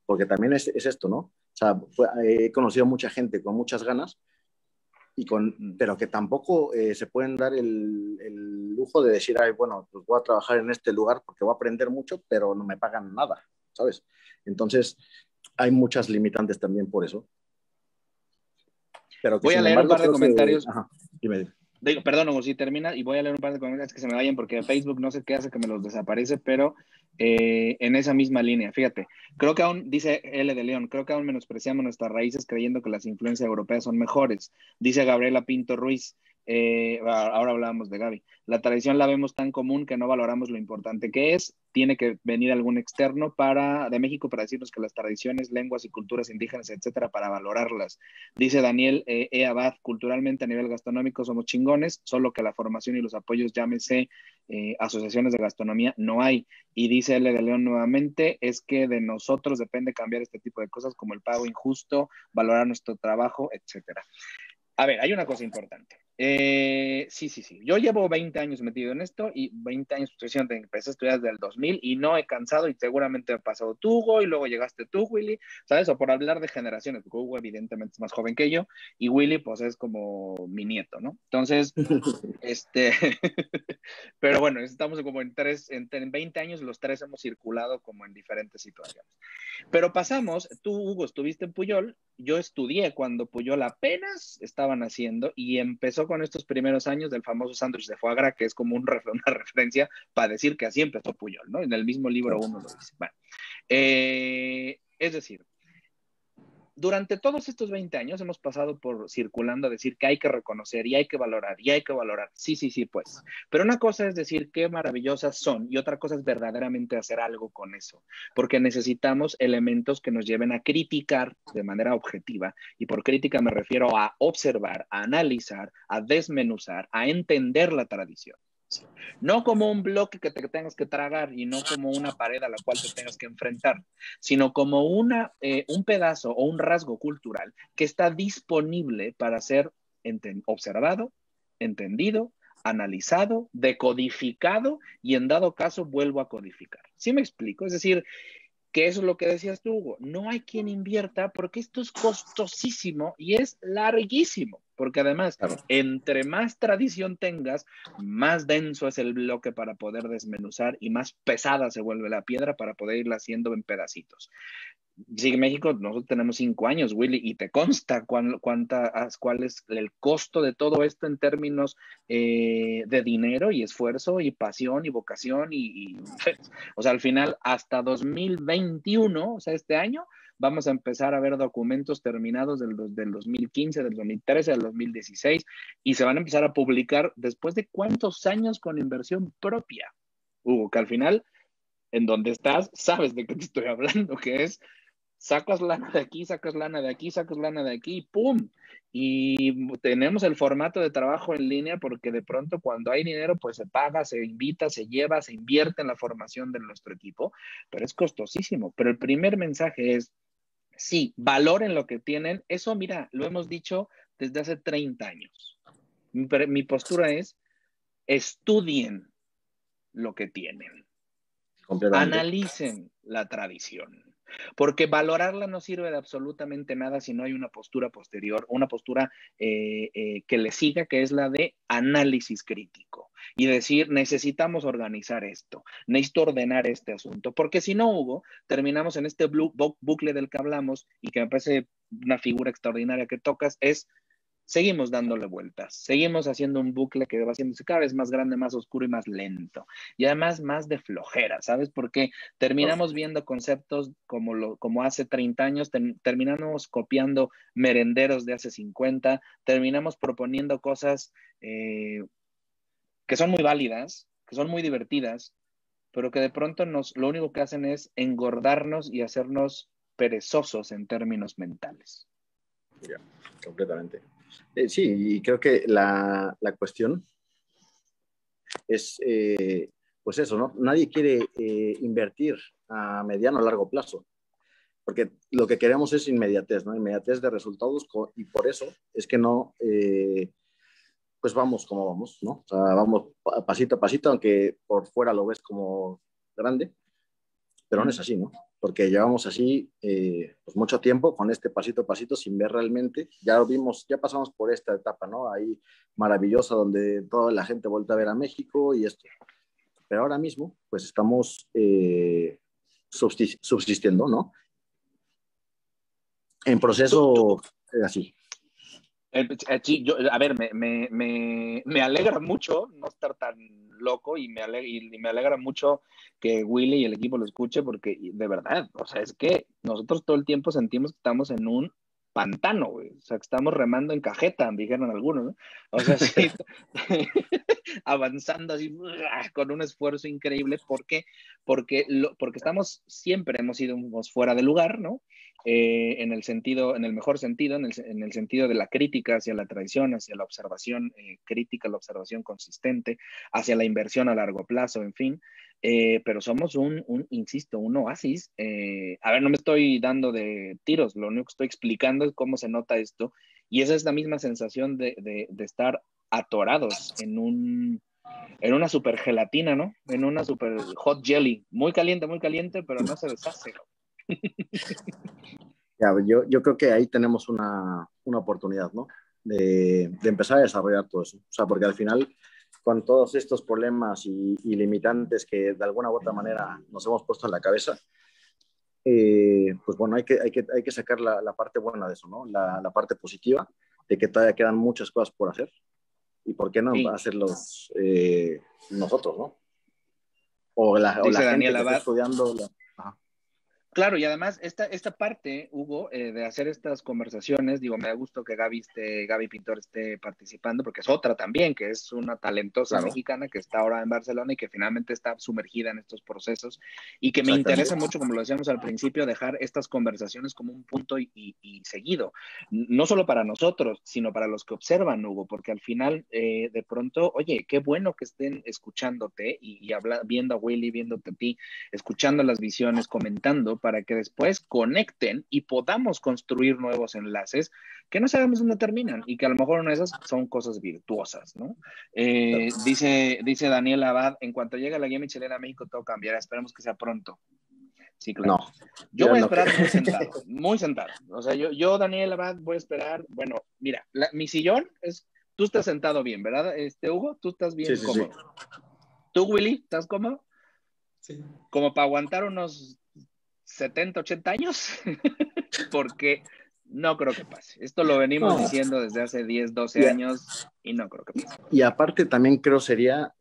porque también es esto, ¿no? O sea, he conocido mucha gente con muchas ganas, pero que tampoco se pueden dar el lujo de decir, ay, bueno, pues voy a trabajar en este lugar porque voy a aprender mucho, pero no me pagan nada, ¿sabes? Entonces, hay muchas limitantes también por eso. Pero que Voy a sin leer un embargo, par de creo que... comentarios. Ajá, dime. Digo, perdón, Hugo, si termina, y voy a leer un par de comentarios que se me vayan porque Facebook no sé qué hace que me los desaparece, pero en esa misma línea, fíjate, creo que aún, dice L de León, creo que aún menospreciamos nuestras raíces creyendo que las influencias europeas son mejores, dice Gabriela Pinto Ruiz, ahora hablábamos de Gaby, la tradición la vemos tan común que no valoramos lo importante que es, tiene que venir algún externo de México para decirnos que las tradiciones, lenguas y culturas indígenas, etcétera, para valorarlas. Dice Daniel Abad, culturalmente a nivel gastronómico somos chingones, solo que la formación y los apoyos, llámese asociaciones de gastronomía, no hay. Y dice L. de León nuevamente, es que de nosotros depende cambiar este tipo de cosas como el pago injusto, valorar nuestro trabajo, etcétera. A ver, hay una cosa importante. Sí. Yo llevo 20 años metido en esto y 20 años estudiando. Empecé a estudiar desde el 2000 y no he cansado y seguramente ha pasado tú, Hugo, y luego llegaste tú, Willy, ¿sabes? O por hablar de generaciones, porque Hugo evidentemente es más joven que yo y Willy pues es como mi nieto, ¿no? Entonces, pero bueno, estamos como en 20 años, los tres hemos circulado como en diferentes situaciones. Pero pasamos, tú, Hugo, estuviste en Puyol, yo estudié cuando Puyol apenas estaban haciendo y empezó con estos primeros años del famoso sándwich de foie gras, que es como una referencia para decir que así empezó Puyol, ¿no? En el mismo libro uno lo dice. Bueno, es decir, durante todos estos 20 años hemos pasado por circulando a decir que hay que reconocer y hay que valorar y hay que valorar. Sí, sí, sí, pues. Pero una cosa es decir qué maravillosas son y otra cosa es verdaderamente hacer algo con eso, porque necesitamos elementos que nos lleven a criticar de manera objetiva. Y por crítica me refiero a observar, a analizar, a desmenuzar, a entender la tradición. No como un bloque que te tengas que tragar y no como una pared a la cual te tengas que enfrentar, sino como un pedazo o un rasgo cultural que está disponible para ser observado, entendido, analizado, decodificado y en dado caso vuelvo a codificar. ¿Sí me explico? Es decir, que eso es lo que decías tú, Hugo. No hay quien invierta porque esto es costosísimo y es larguísimo. Porque además, claro, entre más tradición tengas, más denso es el bloque para poder desmenuzar y más pesada se vuelve la piedra para poder irla haciendo en pedacitos. Sí, en México nosotros tenemos 5 años, Willy, y te consta cuál es el costo de todo esto en términos de dinero y esfuerzo y pasión y vocación o sea, al final hasta 2021, o sea, este año, vamos a empezar a ver documentos terminados del 2015, del 2013, del 2016 y se van a empezar a publicar después de cuántos años con inversión propia, Hugo, que al final, en donde estás, sabes de qué te estoy hablando, que es sacas lana de aquí, sacas lana de aquí, sacas lana de aquí, ¡pum! Y tenemos el formato de trabajo en línea porque de pronto cuando hay dinero, pues se paga, se invita, se lleva, se invierte en la formación de nuestro equipo, pero es costosísimo. Pero el primer mensaje es, sí, valoren lo que tienen. Eso, mira, lo hemos dicho desde hace 30 años. Mi postura es, estudien lo que tienen. Analicen la tradición. Porque valorarla no sirve de absolutamente nada si no hay una postura posterior, una postura que le siga, que es la de análisis crítico. Y decir, necesitamos organizar esto, necesito ordenar este asunto. Porque si no, Hugo, terminamos en este bucle del que hablamos y que me parece una figura extraordinaria que tocas, es seguimos dándole vueltas, seguimos haciendo un bucle que va haciéndose cada vez más grande, más oscuro y más lento. Y además más de flojera, ¿sabes? Porque terminamos viendo conceptos como hace 30 años, terminamos copiando merenderos de hace 50, terminamos proponiendo cosas que son muy válidas, que son muy divertidas, pero que de pronto lo único que hacen es engordarnos y hacernos perezosos en términos mentales. Ya, completamente. Sí, y creo que la cuestión es, pues eso, ¿no? Nadie quiere invertir a mediano o largo plazo, porque lo que queremos es inmediatez, ¿no? Inmediatez de resultados, y por eso es que no, pues vamos como vamos, ¿no? O sea, vamos pasito a pasito, aunque por fuera lo ves como grande, pero no es así, ¿no? Porque llevamos así pues mucho tiempo con este pasito a pasito sin ver realmente. Ya lo vimos, ya pasamos por esta etapa, ¿no? Ahí maravillosa donde toda la gente vuelve a ver a México y esto. Pero ahora mismo, pues estamos subsistiendo, ¿no? En proceso así. A ver, me alegra mucho no estar tan loco y me alegra mucho que Willy y el equipo lo escuche porque de verdad, o sea, es que nosotros todo el tiempo sentimos que estamos en un pantano, güey. O sea, que estamos remando en cajeta, dijeron algunos, ¿no? O sea, sí, avanzando así con un esfuerzo increíble. ¿Por qué? Porque siempre hemos ido fuera de lugar, ¿no? En el mejor sentido, en el sentido de la crítica hacia la tradición, hacia la observación crítica, la observación consistente, hacia la inversión a largo plazo, en fin. Pero somos insisto, un oasis. A ver, no me estoy dando de tiros, lo único que estoy explicando es cómo se nota esto. Y esa es la misma sensación de estar atorados en una super gelatina, ¿no? En una super hot jelly, muy caliente, pero no se deshace. Ya, yo creo que ahí tenemos una oportunidad, ¿no? De empezar a desarrollar todo eso. O sea, porque al final, con todos estos problemas y limitantes que de alguna u otra manera nos hemos puesto en la cabeza, pues bueno, hay que sacar la parte buena de eso, ¿no? La parte positiva, de que todavía quedan muchas cosas por hacer. ¿Y por qué no Sí. hacerlos nosotros, ¿no? O la Dice gente Daniel que está Abad. estudiando. Ajá. Claro, y además esta parte, Hugo, de hacer estas conversaciones, digo, me da gusto que Gaby Pintor esté participando, porque es otra también, que es una talentosa Claro. mexicana que está ahora en Barcelona y que finalmente está sumergida en estos procesos y que me Exactamente. interesa mucho, como lo decíamos al principio, dejar estas conversaciones como un punto y seguido, no solo para nosotros, sino para los que observan, Hugo, porque al final, de pronto, oye, qué bueno que estén escuchándote y viendo a Willy, viéndote a ti, escuchando las visiones, comentando, para que después conecten y podamos construir nuevos enlaces que no sabemos dónde terminan y que a lo mejor una de esas son cosas virtuosas, ¿no? Dice Daniel Abad, en cuanto llegue la guía Michelin a México todo cambiará, esperemos que sea pronto. Sí, claro. No. Yo voy a esperar muy sentado. O sea, yo Daniel Abad, voy a esperar, bueno, mira, mi sillón es, tú estás sentado bien, ¿verdad? Hugo, tú estás bien Sí, cómodo. sí. ¿Tú, Willy, estás cómodo? Sí. Como para aguantar unos 70, 80 años, porque no creo que pase. Esto lo venimos diciendo desde hace 10, 12 años y no creo que pase. Y aparte también creo sería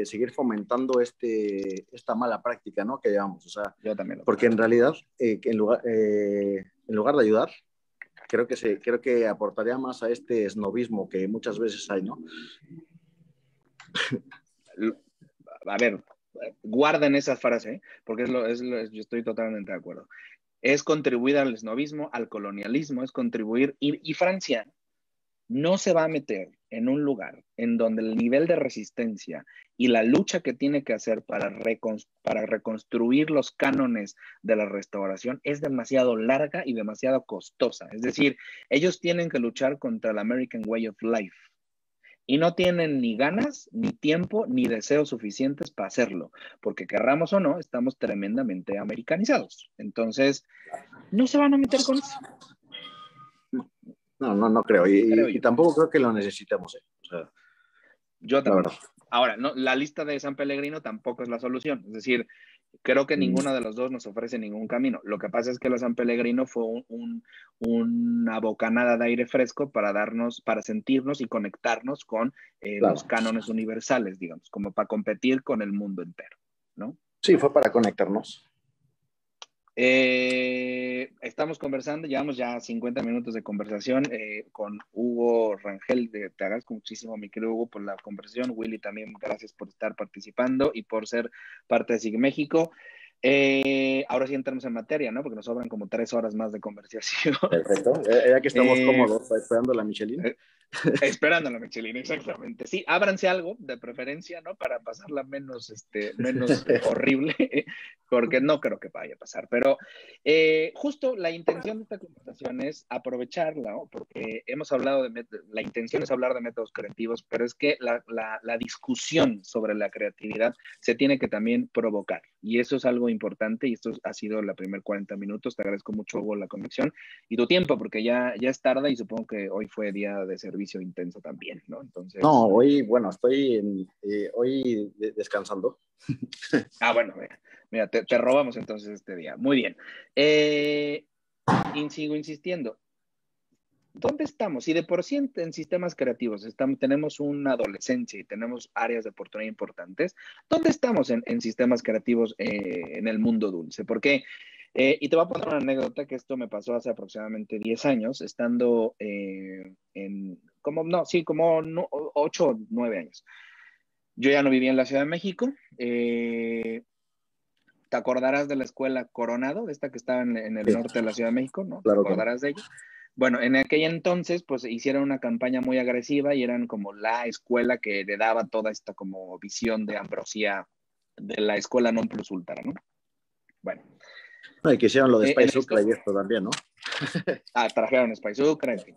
seguir fomentando esta mala práctica, ¿no? Que llevamos, o sea, Yo también lo porque en realidad, en lugar de ayudar, creo que aportaría más a este esnovismo que muchas veces hay, ¿no? A ver, guarden esa frase, porque yo estoy totalmente de acuerdo. Es contribuir al esnovismo, al colonialismo, es contribuir, y Francia no se va a meter en un lugar en donde el nivel de resistencia y la lucha que tiene que hacer para reconstruir los cánones de la restauración es demasiado larga y demasiado costosa. Es decir, ellos tienen que luchar contra el American Way of Life y no tienen ni ganas, ni tiempo, ni deseos suficientes para hacerlo, porque querramos o no, estamos tremendamente americanizados. Entonces, no se van a meter con eso. No creo. Y tampoco creo que lo necesitemos. O sea, yo tampoco. Ahora, no, la lista de San Pellegrino tampoco es la solución. Es decir, creo que ninguno de los dos nos ofrece ningún camino. Lo que pasa es que la San Pellegrino fue una bocanada de aire fresco para sentirnos y conectarnos con los cánones universales, digamos, como para competir con el mundo entero, ¿no? Sí, fue para conectarnos. Estamos conversando, llevamos ya 50 minutos de conversación con Hugo Rangel. Te agradezco muchísimo, mi querido Hugo, por la conversación. Willy, también gracias por estar participando y por ser parte de SIG México. Ahora sí entramos en materia, ¿no? Porque nos sobran como 3 horas más de conversación. Perfecto, ya que estamos cómodos esperando la Michelin. Esperando la Michelin, exactamente. Sí, ábranse algo, de preferencia, ¿no? Para pasarla menos horrible, porque no creo que vaya a pasar. Pero justo la intención de esta conversación es aprovecharla, ¿no? Porque hemos hablado la intención es hablar de métodos creativos, pero es que la discusión sobre la creatividad se tiene que también provocar. Y eso es algo importante, y esto ha sido la primer 40 minutos. Te agradezco mucho, Hugo, la conexión y tu tiempo, porque ya es tarde y supongo que hoy fue día de servicio intenso también, ¿no? Entonces... No, hoy, bueno, estoy hoy descansando. Bueno, mira, te robamos entonces este día. Muy bien. Sigo insistiendo. ¿Dónde estamos? Si de por sí en sistemas creativos tenemos una adolescencia y tenemos áreas de oportunidad importantes, ¿dónde estamos en sistemas creativos en el mundo dulce? Porque, y te voy a poner una anécdota que esto me pasó hace aproximadamente 10 años, estando como 8 o 9 años. Yo ya no vivía en la Ciudad de México. ¿Te acordarás de la escuela Coronado, esta que estaba en el norte de la Ciudad de México? ¿No? Claro, ¿Te acordarás de ella? Bueno, en aquel entonces, pues hicieron una campaña muy agresiva y eran como la escuela que le daba toda esta como visión de ambrosía de la escuela non plus ultra, ¿no? Bueno. Y que hicieron lo de Spice Ucra y esto también, ¿no? Trajeron Spice Ucra, en fin.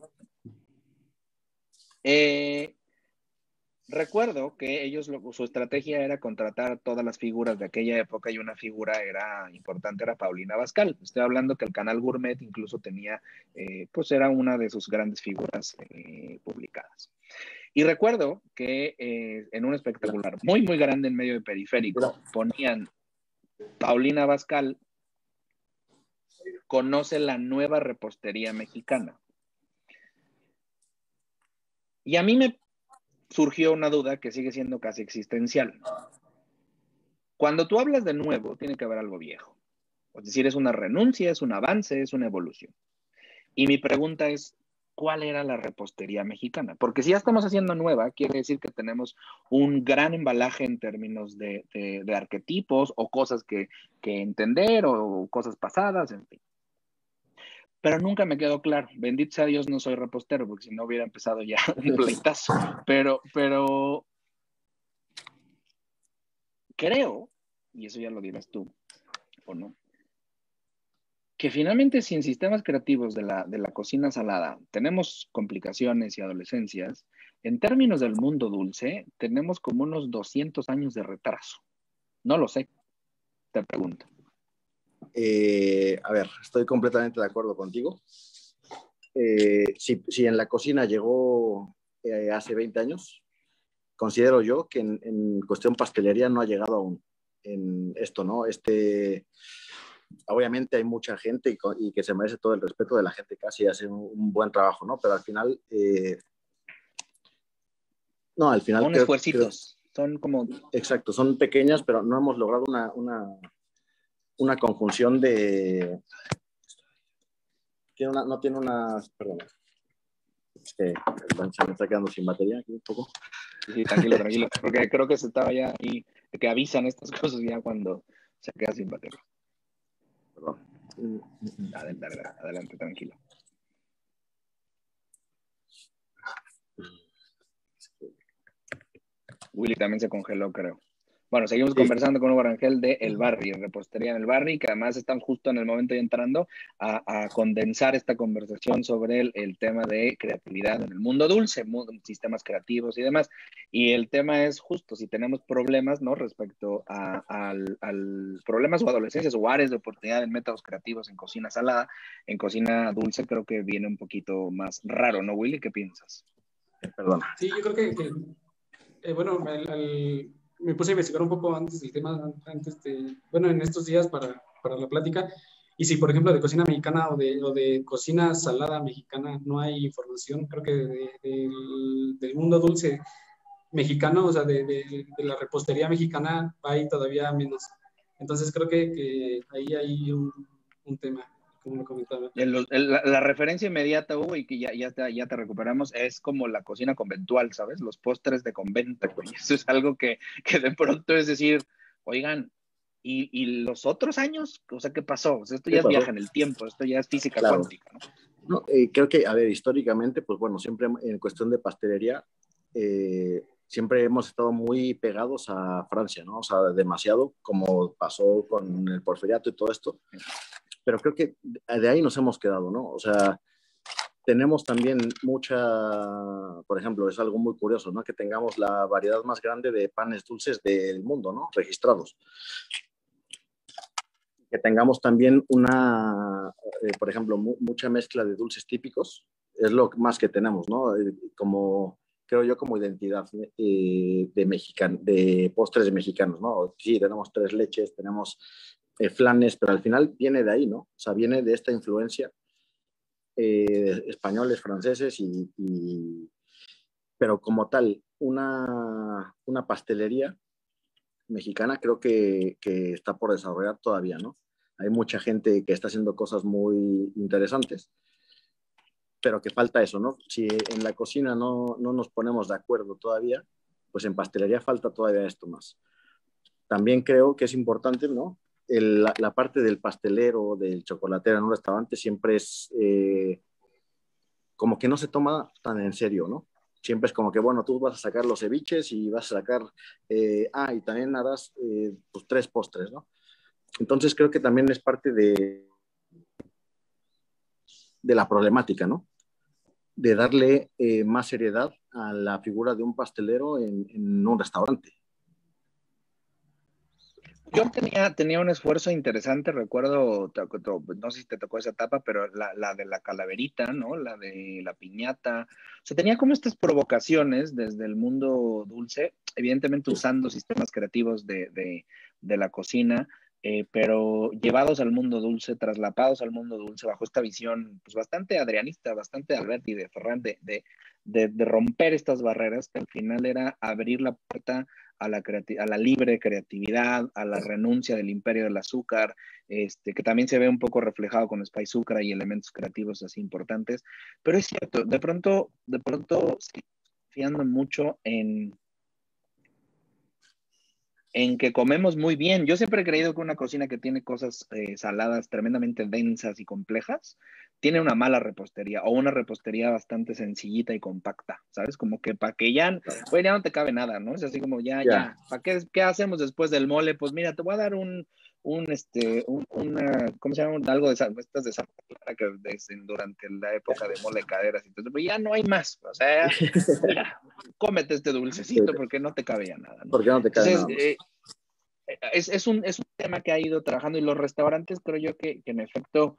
Recuerdo que ellos, su estrategia era contratar todas las figuras de aquella época y una figura importante era Paulina Abascal. Estoy hablando que el canal Gourmet incluso tenía, pues era una de sus grandes figuras publicadas. Y recuerdo que en un espectacular muy, muy grande en medio de Periférico ponían Paulina Abascal conoce la nueva repostería mexicana. Y a mí me surgió una duda que sigue siendo casi existencial. Cuando tú hablas de nuevo, tiene que haber algo viejo. Es decir, es una renuncia, es un avance, es una evolución. Y mi pregunta es, ¿cuál era la repostería mexicana? Porque si ya estamos haciendo nueva, quiere decir que tenemos un gran embalaje en términos de arquetipos o cosas que entender o cosas pasadas, en fin. Pero nunca me quedó claro. Bendito sea Dios, no soy repostero, porque si no hubiera empezado ya un pleitazo. Pero creo, y eso ya lo dirás tú, ¿o no? Que finalmente si en sistemas creativos de la cocina salada tenemos complicaciones y adolescencias, en términos del mundo dulce, tenemos como unos 200 años de retraso. No lo sé, te pregunto. A ver, estoy completamente de acuerdo contigo. Si en la cocina llegó hace 20 años, considero yo que en cuestión pastelería no ha llegado aún en esto, ¿no? Obviamente hay mucha gente y que se merece todo el respeto de la gente que hace un buen trabajo, ¿no? Pero al final, no, al final son esfuercitos, son como... Exacto, son pequeñas, pero no hemos logrado una conjunción de... No tiene una... Perdón. Es que se me está quedando sin batería aquí un poco. Sí, tranquilo, porque creo que se estaba ya ahí, que avisan estas cosas ya cuando se queda sin batería. Perdón. Adelante, tranquilo. Willy también se congeló, creo. Bueno, seguimos conversando con Hugo Rangel de El Barri, repostería en El Barri, que además están justo en el momento de entrando a condensar esta conversación sobre el tema de creatividad en el mundo dulce, sistemas creativos y demás. Y el tema es justo si tenemos problemas, ¿no? Respecto al problemas o adolescencias o áreas de oportunidad en métodos creativos en cocina salada, en cocina dulce creo que viene un poquito más raro, ¿no, Willy? ¿Qué piensas? Perdona. Sí, yo creo que bueno, me puse a investigar un poco antes del tema, bueno, en estos días para la plática, y si, por ejemplo, de cocina mexicana o de cocina salada mexicana no hay información, creo que del mundo dulce mexicano, o sea, de la repostería mexicana hay todavía menos. Entonces creo que ahí hay un tema, como lo comentaba. La referencia inmediata, Hugo, y que ya te recuperamos, es como la cocina conventual, ¿sabes? Los postres de convento, güey. Eso es algo que de pronto es decir, oigan, ¿y los otros años? O sea, ¿qué pasó? O sea, esto ya es viaje en el tiempo, esto ya es física cuántica, ¿no? No, creo que, a ver, históricamente, pues bueno, siempre en cuestión de pastelería, siempre hemos estado muy pegados a Francia, ¿no? O sea, demasiado, como pasó con el porfiriato y todo esto. Pero creo que de ahí nos hemos quedado, ¿no? O sea, tenemos también por ejemplo, es algo muy curioso, ¿no? Que tengamos la variedad más grande de panes dulces del mundo, ¿no? Registrados. Que tengamos también por ejemplo, mucha mezcla de dulces típicos, es lo más que tenemos, ¿no? Como, creo yo, como identidad de postres mexicanos, ¿no? Sí, tenemos tres leches, tenemos flanes, pero al final viene de ahí, ¿no? O sea, viene de esta influencia españoles, franceses, pero como tal, una pastelería mexicana creo que está por desarrollar todavía, ¿no? Hay mucha gente que está haciendo cosas muy interesantes, pero que falta eso, ¿no? Si en la cocina no nos ponemos de acuerdo todavía, pues en pastelería falta todavía esto más. También creo que es importante, ¿no? La parte del pastelero, del chocolatero en un restaurante siempre es como que no se toma tan en serio, ¿no? Siempre es como que, bueno, tú vas a sacar los ceviches y vas a sacar, y también harás pues 3 postres, ¿no? Entonces creo que también es parte de la problemática, ¿no? De darle más seriedad a la figura de un pastelero en un restaurante. Yo tenía un esfuerzo interesante, recuerdo, no sé si te tocó esa etapa, pero la de la calaverita, ¿no? La de la piñata. O sea, tenía como estas provocaciones desde el mundo dulce, evidentemente usando sistemas creativos de la cocina, pero llevados al mundo dulce, traslapados al mundo dulce, bajo esta visión pues, bastante adrianista, bastante de Alberti, de Ferran, de romper estas barreras, que al final era abrir la puerta a la libre creatividad, a la renuncia del imperio del azúcar, que también se ve un poco reflejado con Spice Sucra y elementos creativos así importantes. Pero es cierto, de pronto sí, confiando mucho en que comemos muy bien. Yo siempre he creído que una cocina que tiene cosas saladas tremendamente densas y complejas, tiene una mala repostería o una repostería bastante sencillita y compacta, ¿sabes? Como que para que ya, pues ya no te cabe nada, ¿no? Es así como ya, ¿para qué hacemos después del mole? Pues mira, te voy a dar ¿cómo se llama? Algo de estas de Santa Clara que durante la época de mole de caderas. Entonces, pues ya no hay más, o sea, mira, cómete este dulcecito porque no te cabe ya nada, ¿no? Porque no te cabe Entonces, nada más. es un tema que ha ido trabajando y los restaurantes creo yo que en efecto,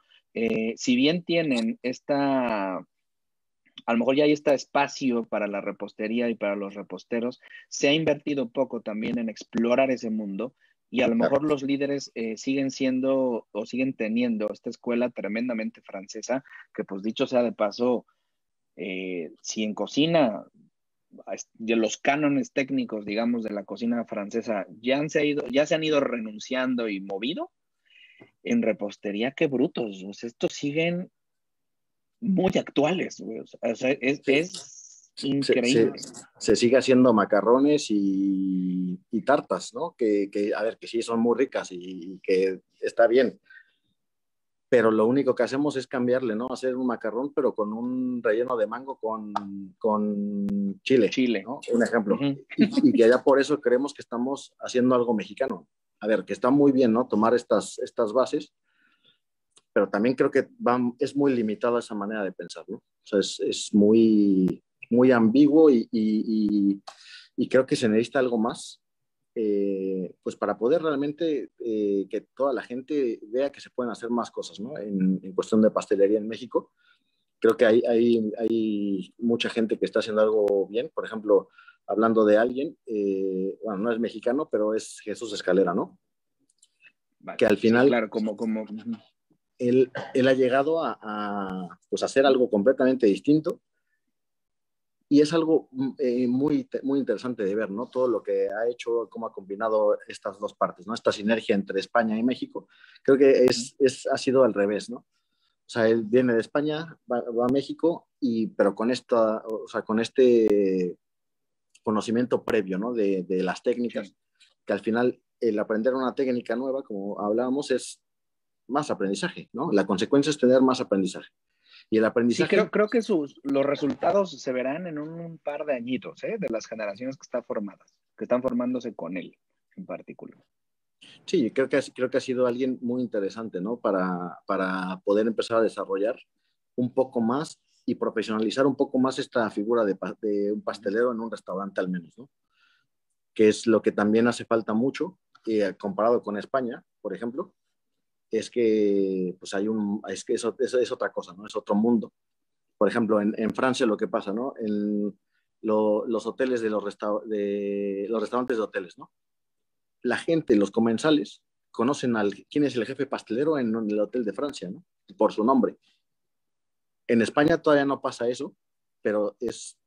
si bien tienen a lo mejor ya hay este espacio para la repostería y para los reposteros, se ha invertido poco también en explorar ese mundo y a lo mejor los líderes siguen siendo o siguen teniendo esta escuela tremendamente francesa, que pues dicho sea de paso, si en cocina de los cánones técnicos, digamos, de la cocina francesa ya se han ido renunciando y movido, en repostería, qué brutos. O sea, estos siguen muy actuales, güey. O sea, es increíble. Se sigue haciendo macarrones y tartas, ¿no? A ver, que sí son muy ricas y que está bien. Pero lo único que hacemos es cambiarle, ¿no? Hacer un macarrón, pero con un relleno de mango con chile, ¿no? Un ejemplo. Uh-huh. Y que ya por eso creemos que estamos haciendo algo mexicano. A ver, que está muy bien, ¿no? Tomar estas bases, pero también creo que es muy limitada esa manera de pensar, ¿no? O sea, es muy, muy ambiguo y creo que se necesita algo más, pues para poder realmente que toda la gente vea que se pueden hacer más cosas, ¿no? En cuestión de pastelería en México. Creo que hay mucha gente que está haciendo algo bien. Por ejemplo, hablando de alguien, bueno, no es mexicano, pero es Jesús Escalera, ¿no? Vale. Que al final... Sí, claro, como... Él ha llegado pues hacer algo completamente distinto y es algo muy, muy interesante de ver, ¿no? Todo lo que ha hecho, cómo ha combinado estas dos partes, ¿no? Esta sinergia entre España y México. Creo que ha sido al revés, ¿no? O sea, él viene de España, va a México, pero con con este conocimiento previo, ¿no? De las técnicas, sí. Que al final el aprender una técnica nueva, como hablábamos, es más aprendizaje, ¿no? La consecuencia es tener más aprendizaje. Y el aprendizaje... Sí, creo que los resultados se verán en un par de añitos, de las generaciones que están formándose con él en particular. Sí, creo que ha sido alguien muy interesante, ¿no? Para poder empezar a desarrollar un poco más y profesionalizar un poco más esta figura de un pastelero en un restaurante al menos, ¿no? Que es lo que también hace falta mucho, comparado con España, por ejemplo, es que pues es que eso es otra cosa, ¿no? Es otro mundo. Por ejemplo, en Francia lo que pasa, ¿no? En los hoteles los restaurantes de hoteles, ¿no? La gente, los comensales, conocen quién es el jefe pastelero en el hotel de Francia, ¿no? Por su nombre. En España todavía no pasa eso, pero es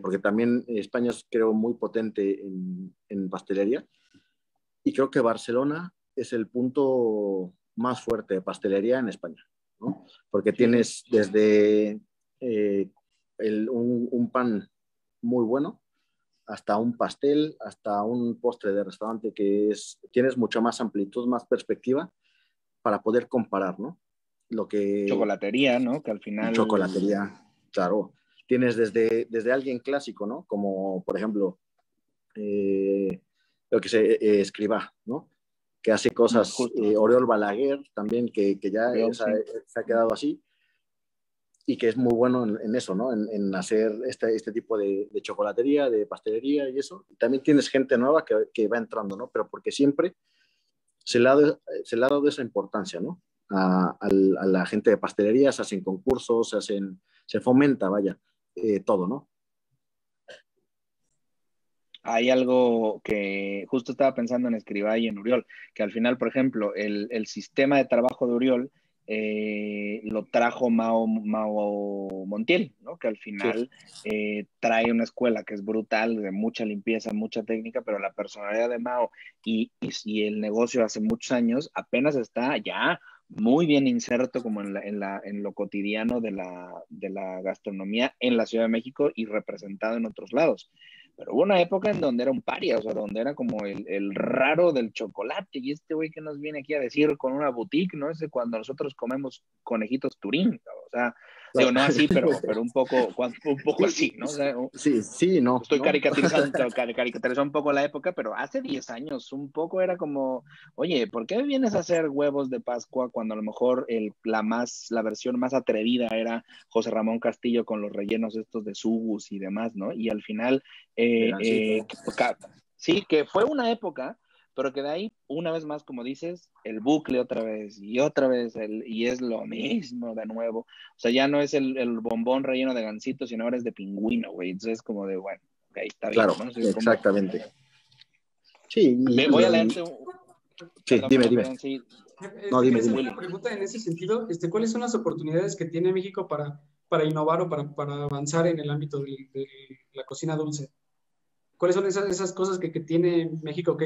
porque también España es, creo, muy potente en pastelería. Y creo que Barcelona es el punto más fuerte de pastelería en España, ¿no? Porque tienes desde un pan muy bueno hasta un pastel, hasta un postre de restaurante tienes mucha más amplitud, más perspectiva para poder comparar, ¿no? Chocolatería, ¿no? Que al final... Chocolatería, claro. Tienes desde alguien clásico, ¿no? Como, por ejemplo, lo que se Escribá, ¿no? Que hace cosas, Oriol Balaguer también, que ya se ha quedado así, y que es muy bueno en eso, ¿no? En hacer este tipo de chocolatería, de pastelería y eso. También tienes gente nueva que va entrando, ¿no? Pero porque siempre se le ha dado esa importancia, ¿no? A la gente de pastelería, se hacen concursos, se fomenta, vaya, todo, ¿no? hay algo que justo estaba pensando en Escribá y en Uriol, que al final, por ejemplo, el sistema de trabajo de Uriol lo trajo Mao Montiel, ¿no? Que al Sí, final trae una escuela que es brutal, de mucha limpieza, mucha técnica, pero la personalidad de Mao y el negocio hace muchos años apenas está ya muy bien inserto como en lo cotidiano de la gastronomía en la Ciudad de México y representado en otros lados. Pero hubo una época en donde era un paria, o sea, donde era como el raro del chocolate. Y este güey que nos viene aquí a decir con una boutique, ¿no? Ese cuando nosotros comemos conejitos Turín, o sea, digo, claro. no así, pero un poco así, ¿no? O sea, Sí, sí, no, estoy ¿no? caricaturizando un poco la época, pero hace 10 años un poco era como, oye, ¿por qué vienes a hacer huevos de Pascua cuando a lo mejor la versión más atrevida era José Ramón Castillo con los rellenos estos de Subus y demás, ¿no? Y al final, De eh, Gansito. eh, sí, que fue una época, pero que de ahí, una vez más, como dices, el bucle otra vez, y es lo mismo de nuevo. O sea, ya no es el bombón relleno de gansito, sino ahora es de pingüino, güey. Entonces es como de, bueno, ok, está bien, Claro, ¿no? Sí, como, exactamente. Sí, voy a leerte, sí, dime, dime. perdón, sí, No, Te dime, quería hacer dime. una Willy. pregunta en ese sentido. ¿Cuáles son las oportunidades que tiene México para innovar o para avanzar en el ámbito de la cocina dulce? ¿Cuáles son esas cosas que tiene México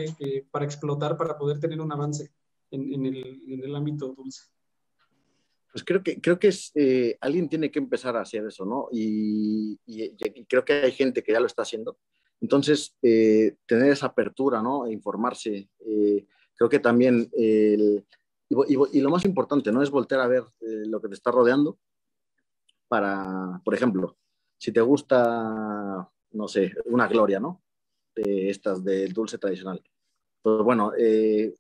para explotar, para poder tener un avance en el ámbito dulce? Pues creo que es, alguien tiene que empezar a hacer eso, ¿no? Y creo que hay gente que ya lo está haciendo. Entonces, tener esa apertura, ¿no? E informarse. Creo que también, y lo más importante, ¿no? Es voltear a ver lo que te está rodeando para, por ejemplo, si te gusta, no sé, una gloria, ¿no? De estas del dulce tradicional. Pues bueno,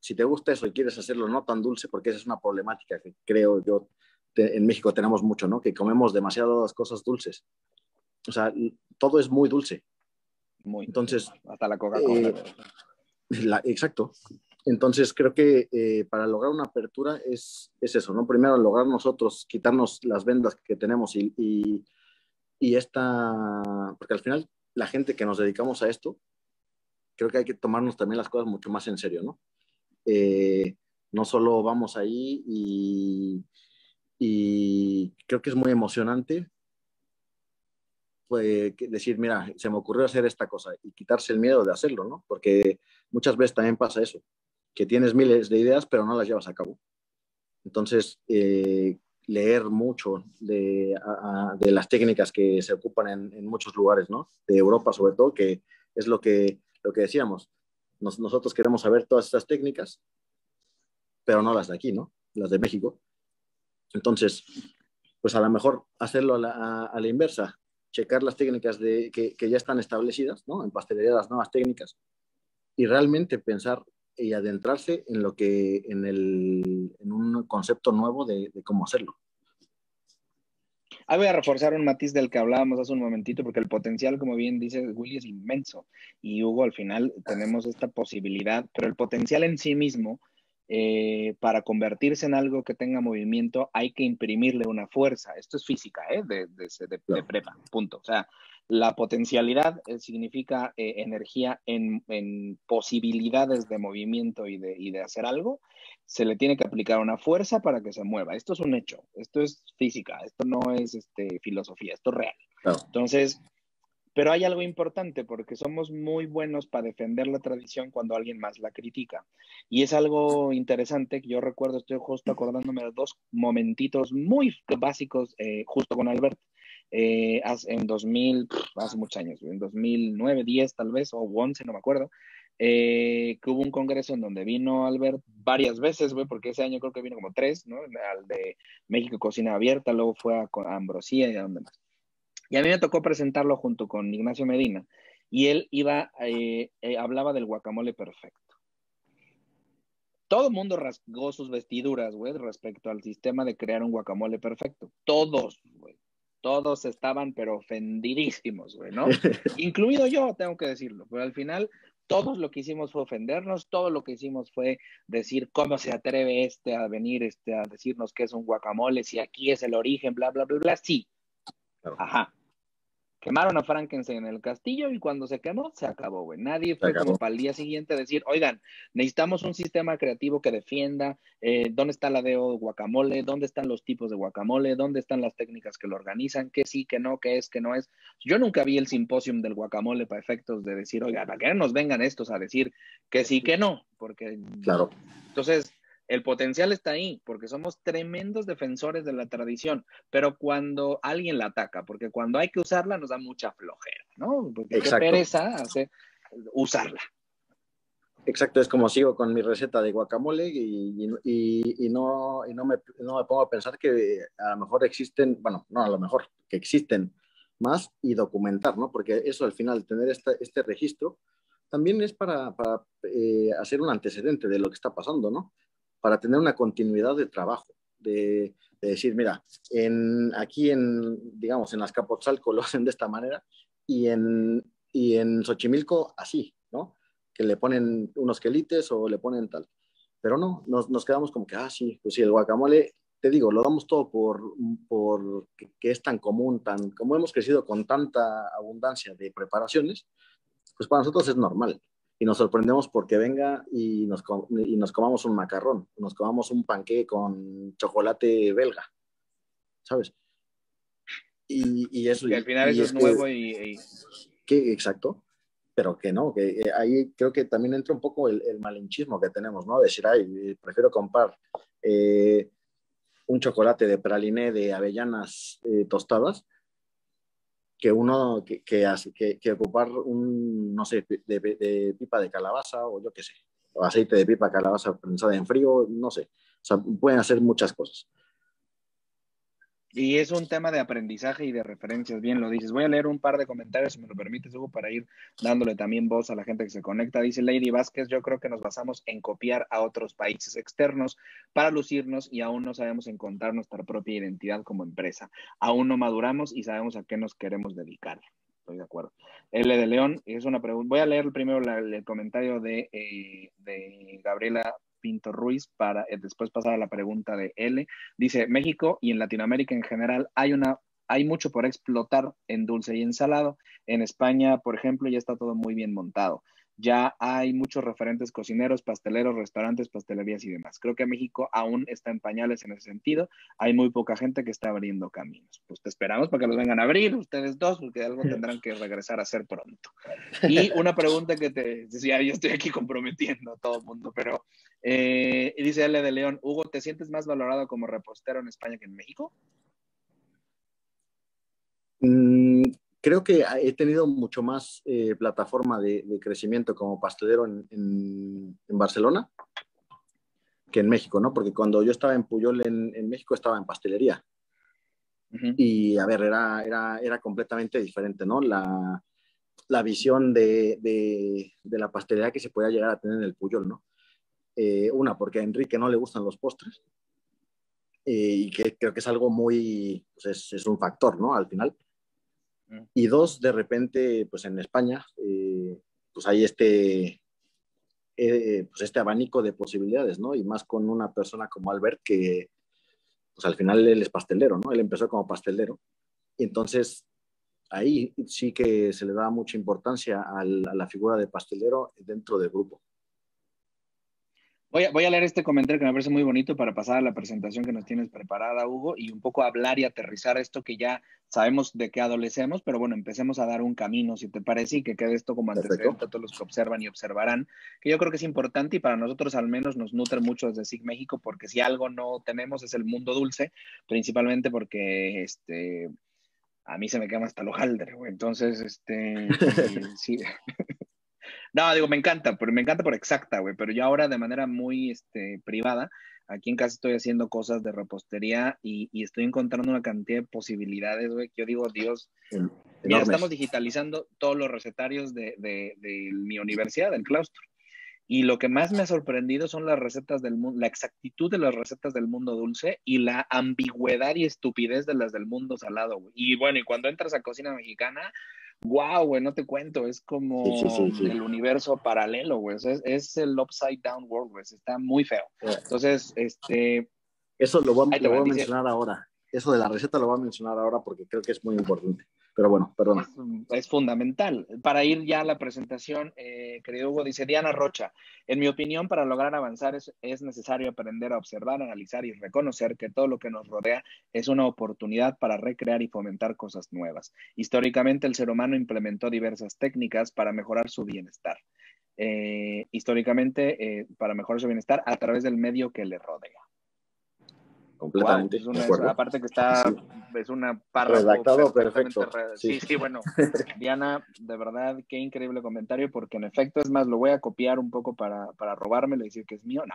si te gusta eso y quieres hacerlo no tan dulce, porque esa es una problemática que creo yo en México tenemos mucho, ¿no? Que comemos demasiadas cosas dulces. O sea, todo es muy dulce. Muy, sí, Entonces, hasta la Coca-Cola. eh, exacto. Entonces, creo que para lograr una apertura es eso, ¿no? Primero, lograr nosotros quitarnos las vendas que tenemos y esta, porque al final la gente que nos dedicamos a esto, creo que hay que tomarnos también las cosas mucho más en serio, ¿no? No solo vamos ahí y creo que es muy emocionante pues, decir, mira, se me ocurrió hacer esta cosa y quitarse el miedo de hacerlo, ¿no? Porque muchas veces también pasa eso, que tienes miles de ideas pero no las llevas a cabo. Entonces, leer mucho de las técnicas que se ocupan en muchos lugares, ¿no? De Europa sobre todo, que es lo que decíamos. Nosotros queremos saber todas estas técnicas, pero no las de aquí, ¿no? Las de México. Entonces, pues a lo mejor hacerlo a la inversa, checar las técnicas que ya están establecidas, ¿no? En pastelería, las nuevas técnicas, y realmente pensar y adentrarse en lo que, en un concepto nuevo de cómo hacerlo. Ahí voy a reforzar un matiz del que hablábamos hace un momentito, porque el potencial, como bien dice Willy, es inmenso. Y Hugo, al final tenemos esta posibilidad, pero el potencial en sí mismo, para convertirse en algo que tenga movimiento, hay que imprimirle una fuerza. Esto es física, de prepa, punto. O sea, la potencialidad significa energía en posibilidades de movimiento y de hacer algo. Se le tiene que aplicar una fuerza para que se mueva. Esto es un hecho, esto es física, esto no es filosofía, esto es real. Claro. Entonces, pero hay algo importante porque somos muy buenos para defender la tradición cuando alguien más la critica. Y es algo interesante que yo recuerdo, estoy justo acordándome de dos momentitos muy básicos justo con Albert. En 2000, hace muchos años, en 2009, 10 tal vez, o 11, no me acuerdo, que hubo un congreso en donde vino Albert varias veces, güey, porque ese año creo que vino como 3, ¿no? Al de México Cocina Abierta, luego fue a Ambrosía y a donde más. Y a mí me tocó presentarlo junto con Ignacio Medina, y él hablaba del guacamole perfecto. Todo el mundo rasgó sus vestiduras, güey, respecto al sistema de crear un guacamole perfecto. Todos, güey. Todos estaban, pero ofendidísimos, güey, ¿no? Incluido yo, tengo que decirlo. Pero al final, todos lo que hicimos fue ofendernos, todo lo que hicimos fue decir cómo se atreve a venir a decirnos que es un guacamole, si aquí es el origen, bla, bla, bla, bla. Sí. Claro. Ajá. Quemaron a Frankenstein en el castillo y cuando se quemó, se acabó, güey. Nadie Se fue acabó. como para el día siguiente decir, oigan, necesitamos un sistema creativo que defienda, ¿dónde está la DO guacamole? ¿Dónde están los tipos de guacamole? ¿Dónde están las técnicas que lo organizan? ¿Qué sí, qué no, qué es, qué no es? Yo nunca vi el simposium del guacamole para efectos de decir, oigan, ¿para qué no nos vengan estos a decir que sí, que no? Porque, Claro. entonces, el potencial está ahí, porque somos tremendos defensores de la tradición, pero cuando alguien la ataca, porque cuando hay que usarla nos da mucha flojera, ¿no? Porque qué Exacto. pereza hace usarla. Exacto, es como sigo con mi receta de guacamole y no me pongo a pensar que a lo mejor existen, bueno, no a lo mejor, que existen más y documentar, ¿no? Porque eso al final, tener este registro, también es para hacer un antecedente de lo que está pasando, ¿no? Para tener una continuidad de trabajo, de decir, mira, digamos, en Azcapotzalco lo hacen de esta manera y en Xochimilco así, ¿no? Que le ponen unos quelites o le ponen tal. Pero no, nos quedamos como que, sí, pues sí, el guacamole, te digo, lo damos todo por que es tan común, como hemos crecido con tanta abundancia de preparaciones, pues para nosotros es normal. Y nos sorprendemos porque venga y nos comamos un macarrón, nos comamos un panqué con chocolate belga, ¿sabes? Y eso, Que al final eso es nuevo exacto, pero que no, que ahí creo que también entra un poco el malinchismo que tenemos, ¿no? Decir, prefiero comprar un chocolate de praliné de avellanas tostadas que ocupar no sé, de pipa de calabaza o yo qué sé, o aceite de pipa de calabaza prensada en frío, no sé. O sea, pueden hacer muchas cosas. Y es un tema de aprendizaje y de referencias, bien lo dices. Voy a leer un par de comentarios, si me lo permites, Hugo, para ir dándole también voz a la gente que se conecta. Dice Lady Vázquez, yo creo que nos basamos en copiar a otros países externos para lucirnos y aún no sabemos encontrar nuestra propia identidad como empresa. Aún no maduramos y sabemos a qué nos queremos dedicar. Estoy de acuerdo. L de León, es una pregunta. Voy a leer primero el comentario de Gabriela Pinto Ruiz para después pasar a la pregunta de L. Dice, México y en Latinoamérica en general hay mucho por explotar en dulce y en salado. En España, por ejemplo, ya está todo muy bien montado. Ya hay muchos referentes cocineros, pasteleros, restaurantes, pastelerías y demás. Creo que México aún está en pañales en ese sentido. Hay muy poca gente que está abriendo caminos. Pues te esperamos para que los vengan a abrir ustedes dos, porque algo tendrán que regresar a hacer pronto. Y una pregunta que te decía, yo estoy aquí comprometiendo a todo el mundo, pero dice L de León, Hugo, ¿te sientes más valorado como repostero en España que en México? Creo que he tenido mucho más plataforma de crecimiento como pastelero en Barcelona que en México, ¿no? Porque cuando yo estaba en Puyol en México estaba en pastelería. Uh-huh. Y a ver, era completamente diferente, ¿no? La visión de la pastelería que se podía llegar a tener en el Puyol, ¿no? Una, porque a Enrique no le gustan los postres y que creo que es algo muy, pues es un factor, ¿no? Al final. Y dos, de repente, pues en España, pues hay pues este abanico de posibilidades, ¿no? Y más con una persona como Albert, que pues al final él es pastelero, ¿no? Él empezó como pastelero. Y entonces, ahí sí que se le da mucha importancia a la figura de pastelero dentro del grupo. Voy a leer este comentario que me parece muy bonito para pasar a la presentación que nos tienes preparada, Hugo, y un poco hablar y aterrizar esto que ya sabemos de qué adolecemos, pero bueno, empecemos a dar un camino, si te parece, y que quede esto como antecedente a todos los que observan y observarán, que yo creo que es importante y para nosotros al menos nos nutre mucho desde SIG México, porque si algo no tenemos es el mundo dulce, principalmente porque a mí se me quema hasta el hojaldre, güey. Entonces, sí. No, digo, me encanta por exacta, güey, pero yo ahora de manera muy privada, aquí en casa estoy haciendo cosas de repostería y estoy encontrando una cantidad de posibilidades, güey, que yo digo, Dios, mira, estamos digitalizando todos los recetarios de mi universidad, del claustro. Y lo que más me ha sorprendido son las recetas del mundo, la exactitud de las recetas del mundo dulce y la ambigüedad y estupidez de las del mundo salado, güey. Y bueno, y cuando entras a cocina mexicana, wow, güey, no te cuento, es como sí. El universo paralelo, güey. Es el upside down world, güey. Está muy feo. Entonces, eso lo voy a mencionar ahora. Eso de la receta lo voy a mencionar ahora porque creo que es muy importante. Pero bueno, perdona. Es fundamental. Para ir ya a la presentación, querido Hugo, dice Diana Rocha, en mi opinión, para lograr avanzar es necesario aprender a observar, analizar y reconocer que todo lo que nos rodea es una oportunidad para recrear y fomentar cosas nuevas. Históricamente, el ser humano implementó diversas técnicas para mejorar su bienestar. Para mejorar su bienestar a través del medio que le rodea. Completamente, wow, de acuerdo. aparte que está, sí. Es una párrafo redactado perfecto. Sí, bueno. Diana, de verdad, qué increíble comentario, porque en efecto, es más, lo voy a copiar un poco para robármelo y decir que es mío. No,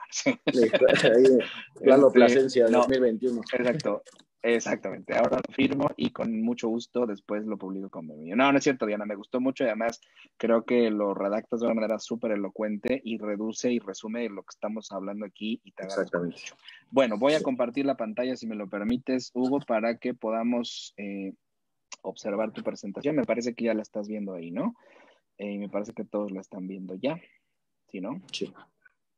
Lalo Plasencia, no, 2021. Exacto. Exactamente, ahora lo firmo y con mucho gusto después lo publico como mío. No, no es cierto, Diana, me gustó mucho y además creo que lo redactas de una manera súper elocuente y reduce y resume lo que estamos hablando aquí y te agradezco mucho. Bueno, voy a compartir la pantalla, si me lo permites, Hugo, para que podamos observar tu presentación. Me parece que ya la estás viendo ahí, ¿no? Me parece que todos la están viendo ya, ¿sí, no? Sí,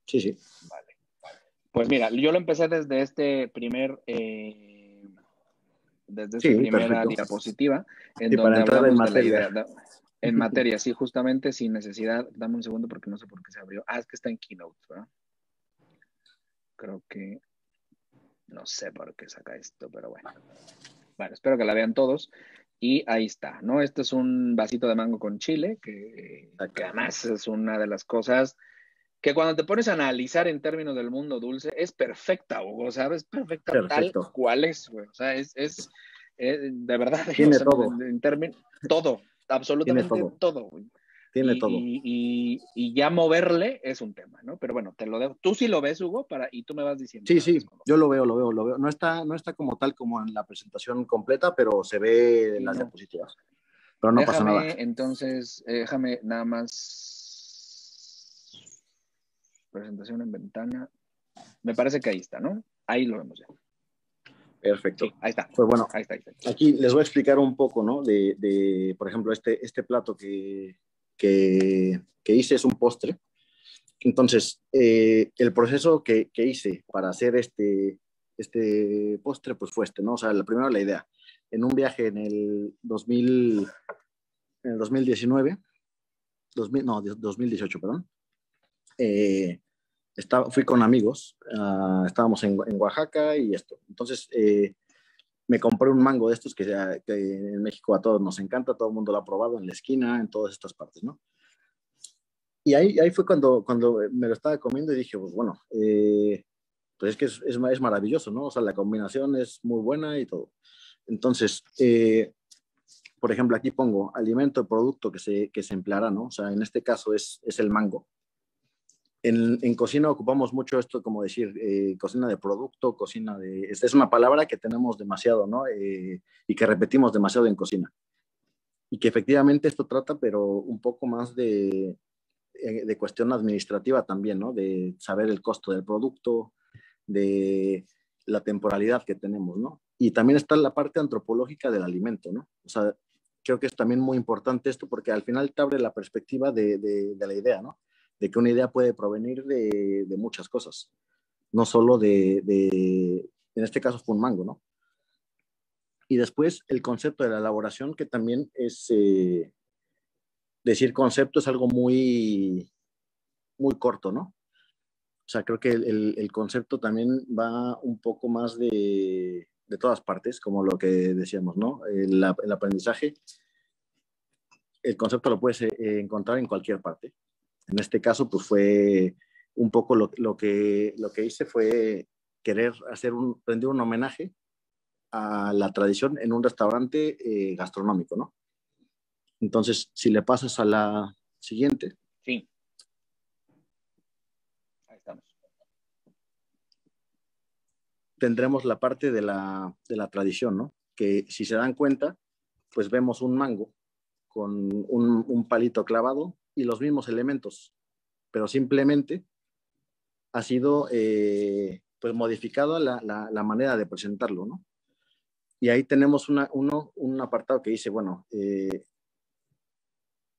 sí, sí. Vale. Pues mira, yo lo empecé desde este primer... desde esta primera diapositiva, en donde hablamos de la idea. En materia, sí, justamente, sin necesidad. Dame un segundo porque no sé por qué se abrió. Es que está en Keynote, ¿verdad? Creo que... No sé por qué saca esto, pero bueno. Bueno, espero que la vean todos. Y ahí está, ¿no? Este es un vasito de mango con chile, que además es una de las cosas que cuando te pones a analizar en términos del mundo dulce, es perfecta, Hugo, ¿sabes? Perfecta tal cual es, güey. O sea, es de verdad. Tiene o sea, todo. En términos, todo, absolutamente todo, güey. Tiene todo. Y ya moverle es un tema, ¿no? Pero bueno, te lo dejo. Tú sí lo ves, Hugo, y tú me vas diciendo. Sí, yo lo veo. No está como tal como en la presentación completa, pero se ve en las diapositivas. Pero no pasa nada. Entonces, déjame nada más. Presentación en ventana. Me parece que ahí está, ¿no? Ahí lo vemos ya. Perfecto. Sí, ahí está. Pues bueno, ahí está. Aquí les voy a explicar un poco, ¿no? De por ejemplo, este plato que hice es un postre. Entonces, el proceso que hice para hacer este postre, pues fue ¿no? O sea, primero la idea. En un viaje en el 2019, 2018, perdón, fui con amigos, estábamos en Oaxaca y esto. Entonces, me compré un mango de estos que en México a todos nos encanta, todo el mundo lo ha probado en la esquina, en todas estas partes, ¿no? Y ahí fue cuando me lo estaba comiendo y dije, pues bueno, pues es que es maravilloso, ¿no? O sea, la combinación es muy buena y todo. Entonces, por ejemplo, aquí pongo alimento, producto que se empleará, ¿no? O sea, en este caso es el mango. En cocina ocupamos mucho esto, como decir, cocina de producto, es una palabra que tenemos demasiado, ¿no? Y que repetimos demasiado en cocina. Y que efectivamente esto trata, pero un poco más de cuestión administrativa también, ¿no? De saber el costo del producto, de la temporalidad que tenemos, ¿no? Y también está la parte antropológica del alimento, ¿no? O sea, creo que es también muy importante esto porque al final te abre la perspectiva de la idea, ¿no? De que una idea puede provenir de muchas cosas, no solo en este caso fue un mango, ¿no? Y después el concepto de la elaboración, que también es, decir concepto es algo muy, muy corto, ¿no? O sea, creo que el concepto también va un poco más de todas partes, como lo que decíamos, ¿no? El aprendizaje, el concepto lo puedes encontrar en cualquier parte. En este caso, pues fue un poco lo que hice fue querer rendir un homenaje a la tradición en un restaurante gastronómico, ¿no? Entonces, si le pasas a la siguiente. Sí. Ahí estamos. Tendremos la parte de la tradición, ¿no? Que si se dan cuenta, pues vemos un mango con un palito clavado y los mismos elementos, pero simplemente ha sido pues modificado la manera de presentarlo, ¿no? Y ahí tenemos un apartado que dice, bueno,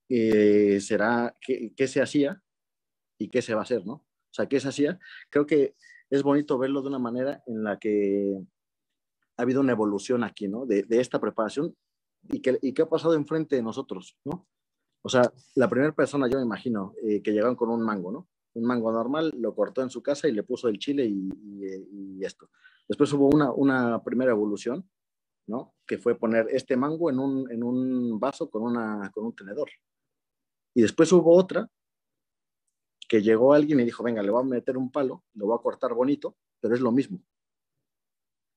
será qué se hacía y qué se va a hacer, ¿no? O sea, qué se hacía. Creo que es bonito verlo de una manera en la que ha habido una evolución aquí, ¿no? De esta preparación ¿Y qué ha pasado enfrente de nosotros, ¿no? O sea, la primera persona, yo me imagino, que llegaron con un mango, ¿no? Un mango normal, lo cortó en su casa y le puso el chile y esto. Después hubo una primera evolución, ¿no? Que fue poner este mango en un vaso con un tenedor. Y después hubo otra que llegó alguien y dijo, venga, le voy a meter un palo, lo voy a cortar bonito, pero es lo mismo.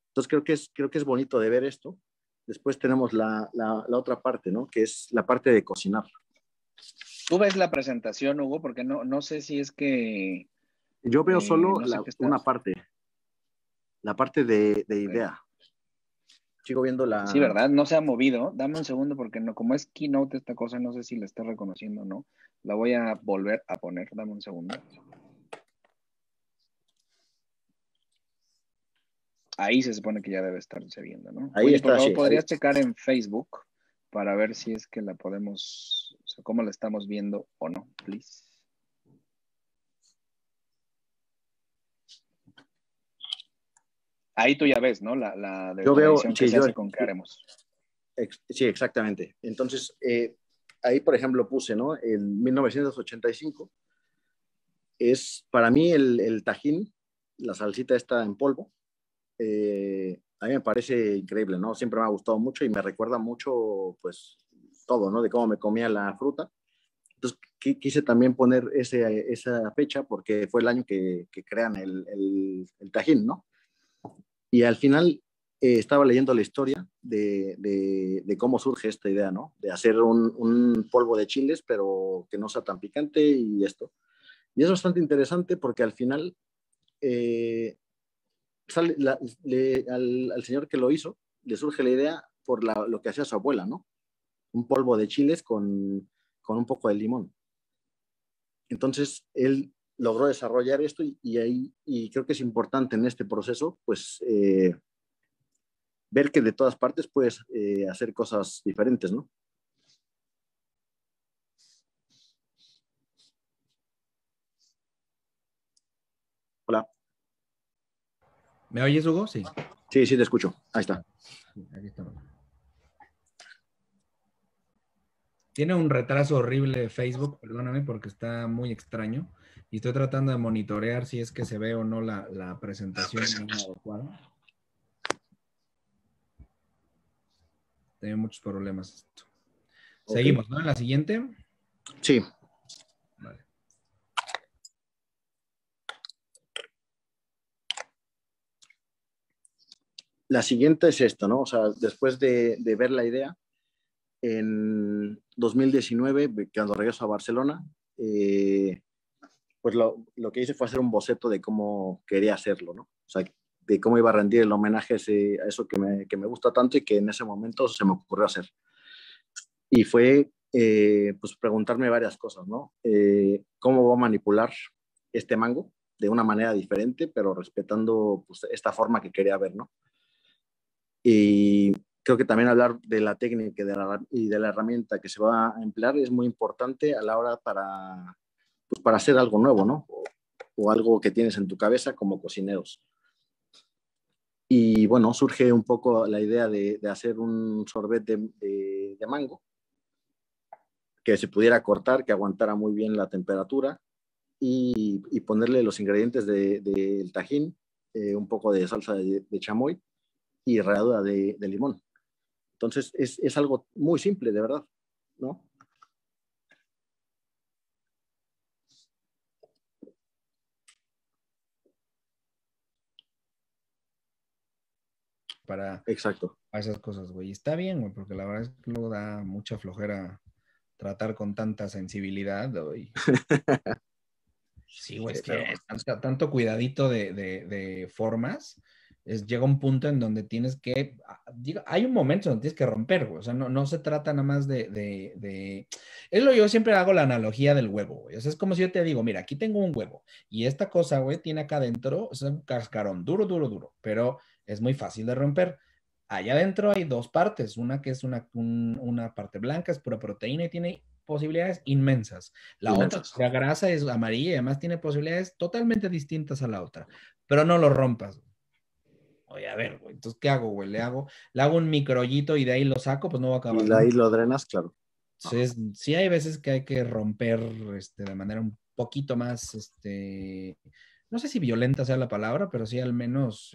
Entonces creo que es bonito de ver esto. Después tenemos la otra parte, ¿no? Que es la parte de cocinar. ¿Tú ves la presentación, Hugo? Porque no sé si es que... Yo veo solo no sé qué está... una parte, la parte de Okay. idea. Sigo viendo la... Sí, ¿verdad? No se ha movido. Dame un segundo porque no, como es Keynote esta cosa, no sé si la está reconociendo o no. La voy a volver a poner. Dame un segundo. Ahí se supone que ya debe estarse viendo, ¿no? Ahí Oye, está, por favor, sí. ¿podrías checar en Facebook para ver si es que la podemos, o sea, cómo la estamos viendo o no, please? Ahí tú ya ves, ¿no? La Yo veo, edición que sí, se hace con qué haremos. Sí, exactamente. Entonces, ahí, por ejemplo, puse, ¿no? En 1985 es para mí el tajín, la salsita esta en polvo. A mí me parece increíble, ¿no? Siempre me ha gustado mucho y me recuerda mucho, pues, todo, ¿no? De cómo me comía la fruta. Entonces, quise también poner esa fecha porque fue el año que crean el tajín, ¿no? Y al final estaba leyendo la historia de cómo surge esta idea, ¿no? De hacer un polvo de chiles, pero que no sea tan picante y esto. Y es bastante interesante porque al final sale al señor que lo hizo, le surge la idea por lo que hacía su abuela, ¿no? Un polvo de chiles con un poco de limón. Entonces, él logró desarrollar esto y creo que es importante en este proceso, pues, ver que de todas partes puedes hacer cosas diferentes, ¿no? Hola. ¿Me oyes, Hugo? Sí. Sí, sí, te escucho. Ahí está. Aquí estamos. Tiene un retraso horrible Facebook, perdóname, porque está muy extraño. Y estoy tratando de monitorear si es que se ve o no la presentación adecuada. Tiene muchos problemas esto. Okay. Seguimos, ¿no? En la siguiente. Sí. Vale. La siguiente es esto, ¿no? O sea, después de ver la idea, en 2019, cuando regreso a Barcelona, pues lo que hice fue hacer un boceto de cómo quería hacerlo, ¿no? O sea, de cómo iba a rendir el homenaje a eso que me gusta tanto y que en ese momento se me ocurrió hacer. Y fue, pues, preguntarme varias cosas, ¿no? ¿Cómo voy a manipular este mango de una manera diferente, pero respetando, pues, esta forma que quería ver, ¿no? Y creo que también hablar de la técnica y de la herramienta que se va a emplear es muy importante a la hora pues, para hacer algo nuevo, ¿no? O algo que tienes en tu cabeza como cocineros. Y bueno, surge un poco la idea de hacer un sorbet de mango que se pudiera cortar, que aguantara muy bien la temperatura y ponerle los ingredientes del tajín, un poco de salsa de chamoy y ralladura de limón. Entonces es algo muy simple, de verdad, ¿no? Exacto. Para esas cosas, güey. Está bien, güey, porque la verdad es que luego da mucha flojera tratar con tanta sensibilidad, güey. Sí, güey, es que tanto cuidadito de formas, llega un punto en donde tienes que, hay un momento donde tienes que romper, güey. O sea, no se trata nada más yo siempre hago la analogía del huevo, güey. O sea, es como si yo te digo, mira, aquí tengo un huevo y esta cosa, güey, tiene acá adentro, o sea, un cascarón duro, duro, duro, pero es muy fácil de romper. Allá adentro hay dos partes, una que es una parte blanca, es pura proteína y tiene posibilidades inmensas. La otra, la grasa es amarilla y además tiene posibilidades totalmente distintas a la otra, pero no lo rompas. Oye, a ver, güey, entonces, ¿qué hago, güey? Le hago un microhoyito y de ahí lo saco, pues no va a acabar. Y ahí lo drenas, claro. Entonces, sí hay veces que hay que romper de manera un poquito más, no sé si violenta sea la palabra, pero sí al menos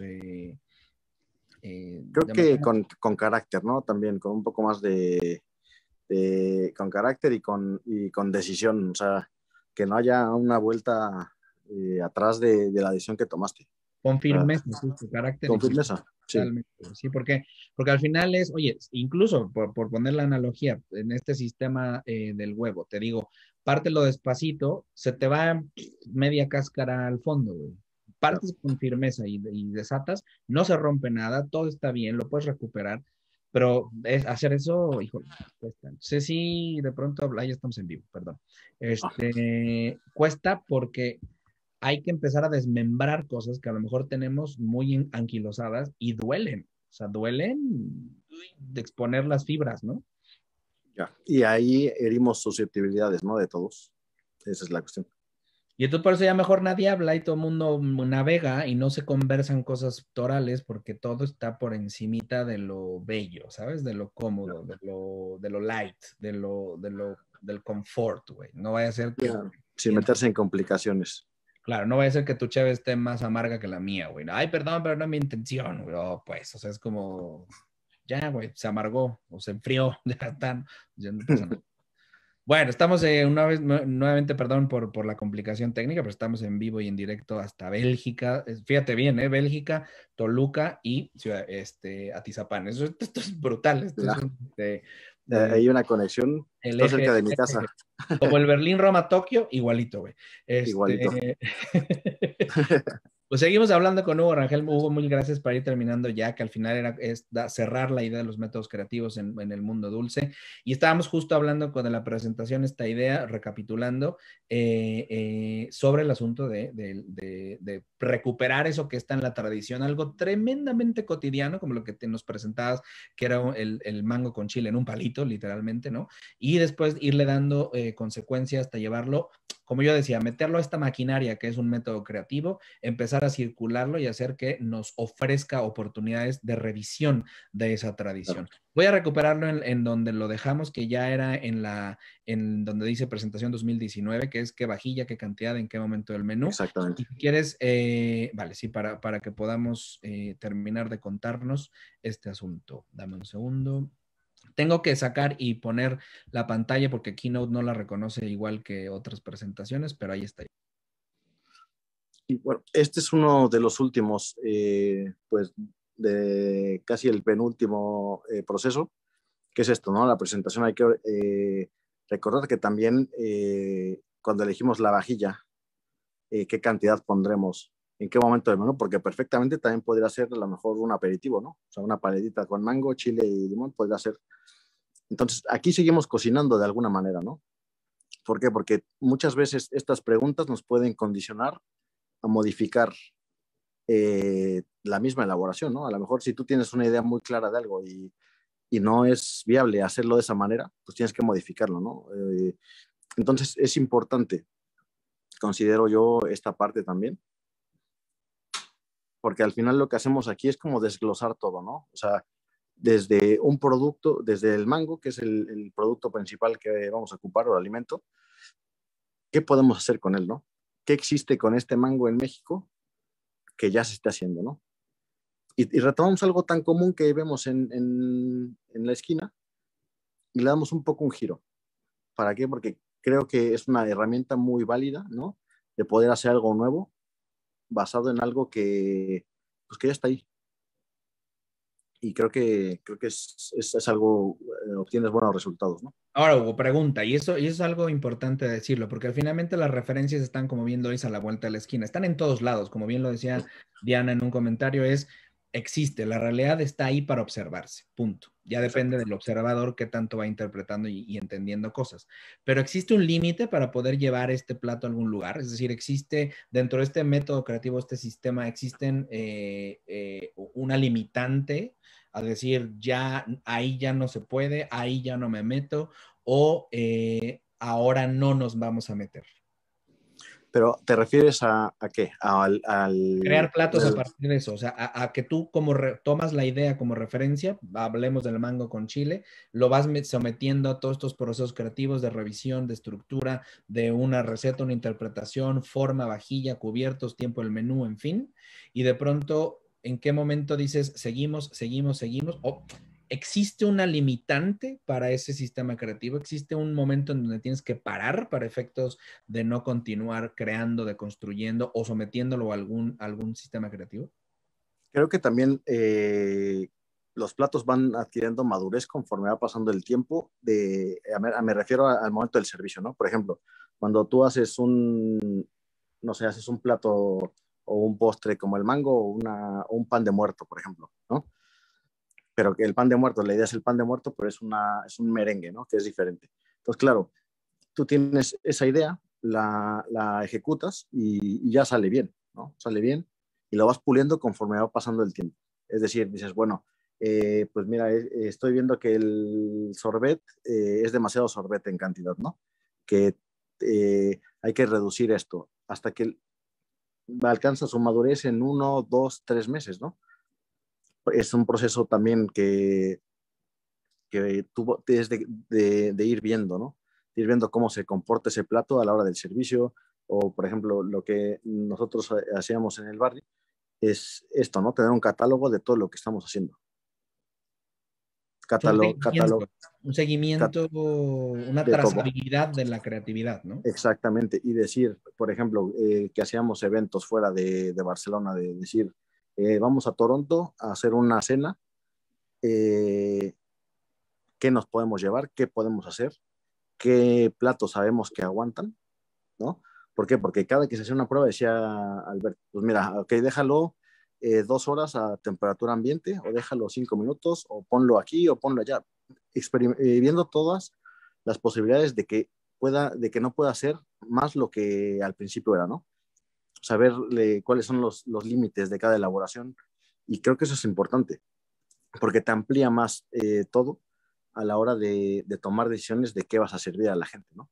Creo de que manera... con carácter, ¿no? También con un poco más con carácter y con decisión, o sea, que no haya una vuelta atrás de la decisión que tomaste. Con O sea, firmeza, sí, tu carácter con y tu... firmeza, sí. Totalmente, sí, porque al final es, oye, incluso por poner la analogía, en este sistema del huevo, te digo, pártelo despacito, se te va media cáscara al fondo, güey. Claro. Partes con firmeza y desatas, no se rompe nada, todo está bien, lo puedes recuperar, pero hacer eso, hijo, cuesta. Entonces sí, de pronto, ahí estamos en vivo, perdón. Ah, Cuesta porque hay que empezar a desmembrar cosas que a lo mejor tenemos muy anquilosadas y duelen. O sea, duelen de exponer las fibras, ¿no? ya. Y ahí herimos susceptibilidades, ¿no? De todos. Esa es la cuestión. Y entonces por eso ya mejor nadie habla y todo el mundo navega y no se conversan cosas torales porque todo está por encimita de lo bello, ¿sabes? De lo cómodo, de lo light, del confort, güey. No vaya a ser que... Ya. Sin meterse en complicaciones. Claro, no vaya a ser que tu cheve esté más amarga que la mía, güey. Ay, perdón, pero no es mi intención, güey. Oh, pues, o sea, es como, ya, güey, se amargó o se enfrió, ya está, ya no pasa nada. Bueno, estamos nuevamente, perdón por la complicación técnica, pero estamos en vivo y en directo hasta Bélgica. Fíjate bien, Bélgica, Toluca y Atizapán. Esto es brutal. Esto es Ya. de, Hay una conexión. el Está eje, cerca de mi casa. como el Berlín-Roma-Tokio, igualito, güey. Igualito. Pues seguimos hablando con Hugo Rangel. Hugo, muy gracias para ir terminando ya, que al final cerrar la idea de los métodos creativos en el mundo dulce. Y estábamos justo hablando de la presentación, esta idea, recapitulando, sobre el asunto de recuperar eso que está en la tradición, algo tremendamente cotidiano, como lo que nos presentabas, que era el mango con chile en un palito, literalmente, ¿no? Y después irle dando consecuencias hasta llevarlo, como yo decía, meterlo a esta maquinaria que es un método creativo, empezar a circularlo y hacer que nos ofrezca oportunidades de revisión de esa tradición. Claro. Voy a recuperarlo en donde lo dejamos, que ya era en donde dice presentación 2019, que es qué vajilla, qué cantidad, en qué momento del menú. Exactamente. Y si quieres, vale, sí, para que podamos terminar de contarnos este asunto. Dame un segundo. Tengo que sacar y poner la pantalla porque Keynote no la reconoce igual que otras presentaciones, pero ahí está. Y bueno, este es uno de los últimos, pues, de casi el penúltimo proceso, que es esto, ¿no? La presentación. Hay que recordar que también cuando elegimos la vajilla, qué cantidad pondremos, en qué momento del menú, porque perfectamente también podría ser a lo mejor un aperitivo, ¿no? O sea, una paletita con mango, chile y limón podría ser. Entonces, aquí seguimos cocinando de alguna manera, ¿no? ¿Por qué? Porque muchas veces estas preguntas nos pueden condicionar a modificar la misma elaboración, ¿no? A lo mejor si tú tienes una idea muy clara de algo y no es viable hacerlo de esa manera, pues tienes que modificarlo, ¿no? Entonces es importante, considero yo, esta parte también, porque al final lo que hacemos aquí es como desglosar todo, ¿no? O sea, desde un producto, desde el mango, que es el producto principal que vamos a ocupar o el alimento, ¿qué podemos hacer con él, no? ¿Qué existe con este mango en México que ya se está haciendo, no? Y retomamos algo tan común que vemos en la esquina y le damos un poco un giro. ¿Para qué? Porque creo que es una herramienta muy válida, ¿no? De poder hacer algo nuevo basado en algo pues que ya está ahí. Y creo que es algo, obtienes buenos resultados, ¿no? Ahora, Hugo, pregunta, y eso es algo importante decirlo, porque finalmente las referencias están, como bien lo dice, a la vuelta de la esquina, están en todos lados, como bien lo decía Diana en un comentario, existe, la realidad está ahí para observarse, punto. Ya depende del observador qué tanto va interpretando y entendiendo cosas. Pero existe un límite para poder llevar este plato a algún lugar, es decir, existe dentro de este método creativo, este sistema, existen una limitante a decir, ya ahí ya no se puede, ahí ya no me meto, o ahora no nos vamos a meter. Pero ¿te refieres a qué? Crear platos a partir de eso, o sea, a que tú como tomas la idea como referencia, hablemos del mango con chile, lo vas sometiendo a todos estos procesos creativos de revisión, de estructura, de una receta, una interpretación, forma, vajilla, cubiertos, tiempo del menú, en fin, y de pronto, ¿en qué momento dices seguimos, seguimos, seguimos? O ¿existe una limitante para ese sistema creativo? ¿Existe un momento en donde tienes que parar para efectos de no continuar creando, de construyendo o sometiéndolo a algún sistema creativo? Creo que también los platos van adquiriendo madurez conforme va pasando el tiempo. Me refiero al momento del servicio, ¿no? Por ejemplo, cuando tú haces no sé, haces un plato o un postre como el mango o un pan de muerto, por ejemplo, ¿no? Pero que el pan de muerto, la idea es el pan de muerto, pero es un merengue, ¿no? Que es diferente. Entonces, claro, tú tienes esa idea, la ejecutas y ya sale bien, ¿no? Sale bien y lo vas puliendo conforme va pasando el tiempo. Es decir, dices, bueno, pues mira, estoy viendo que el sorbet es demasiado sorbet en cantidad, ¿no? Que hay que reducir esto hasta que alcanza su madurez en 1, 2, 3 meses, ¿no? Es un proceso también que tú tienes de ir viendo, ¿no? Ir viendo cómo se comporta ese plato a la hora del servicio, o por ejemplo, lo que nosotros hacíamos en el barrio es esto, ¿no? Tener un catálogo de todo lo que estamos haciendo. Catálogo Un seguimiento, una de todo. trazabilidad de la creatividad, ¿no? Exactamente. Y decir, por ejemplo, que hacíamos eventos fuera de Barcelona, de decir, vamos a Toronto a hacer una cena, qué nos podemos llevar, qué podemos hacer, qué platos sabemos que aguantan, ¿no? ¿Por qué? Porque cada que se hacía una prueba decía Alberto, pues mira, ok, déjalo 2 horas a temperatura ambiente, o déjalo 5 minutos, o ponlo aquí, o ponlo allá, viendo todas las posibilidades de que no pueda hacer más lo que al principio era, ¿no? Saber cuáles son los límites de cada elaboración, y creo que eso es importante, porque te amplía más todo a la hora de tomar decisiones de qué vas a servir a la gente, ¿no?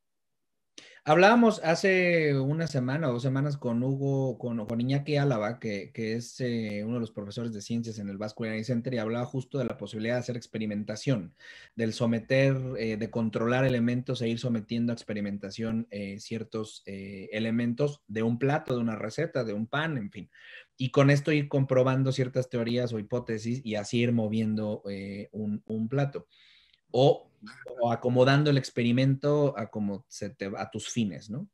Hablábamos hace una semana o 2 semanas con Hugo, con Iñaki Álava, que es uno de los profesores de ciencias en el Basque Culinary Center, y hablaba justo de la posibilidad de hacer experimentación, del someter, de controlar elementos e ir sometiendo a experimentación ciertos elementos de un plato, de una receta, de un pan, en fin. Y con esto ir comprobando ciertas teorías o hipótesis y así ir moviendo un plato. O acomodando el experimento a como a tus fines, ¿no?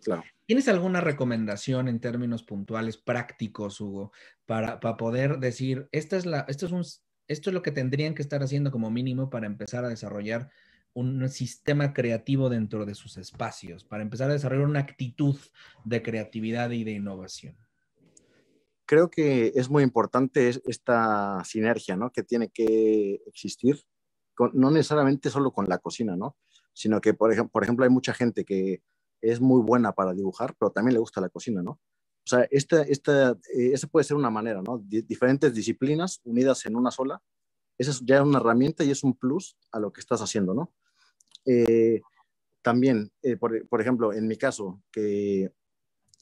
Claro. ¿Tienes alguna recomendación en términos puntuales, prácticos, Hugo, para poder decir, esto es lo que tendrían que estar haciendo como mínimo para empezar a desarrollar un sistema creativo dentro de sus espacios, para empezar a desarrollar una actitud de creatividad y de innovación? Creo que es muy importante esta sinergia, ¿no? Que tiene que existir, no necesariamente solo con la cocina, ¿no? Sino que, por ejemplo, hay mucha gente que es muy buena para dibujar, pero también le gusta la cocina, ¿no? O sea, esa puede ser una manera, ¿no? Diferentes disciplinas unidas en una sola. Esa ya es una herramienta y es un plus a lo que estás haciendo, ¿no? También, por ejemplo, en mi caso, que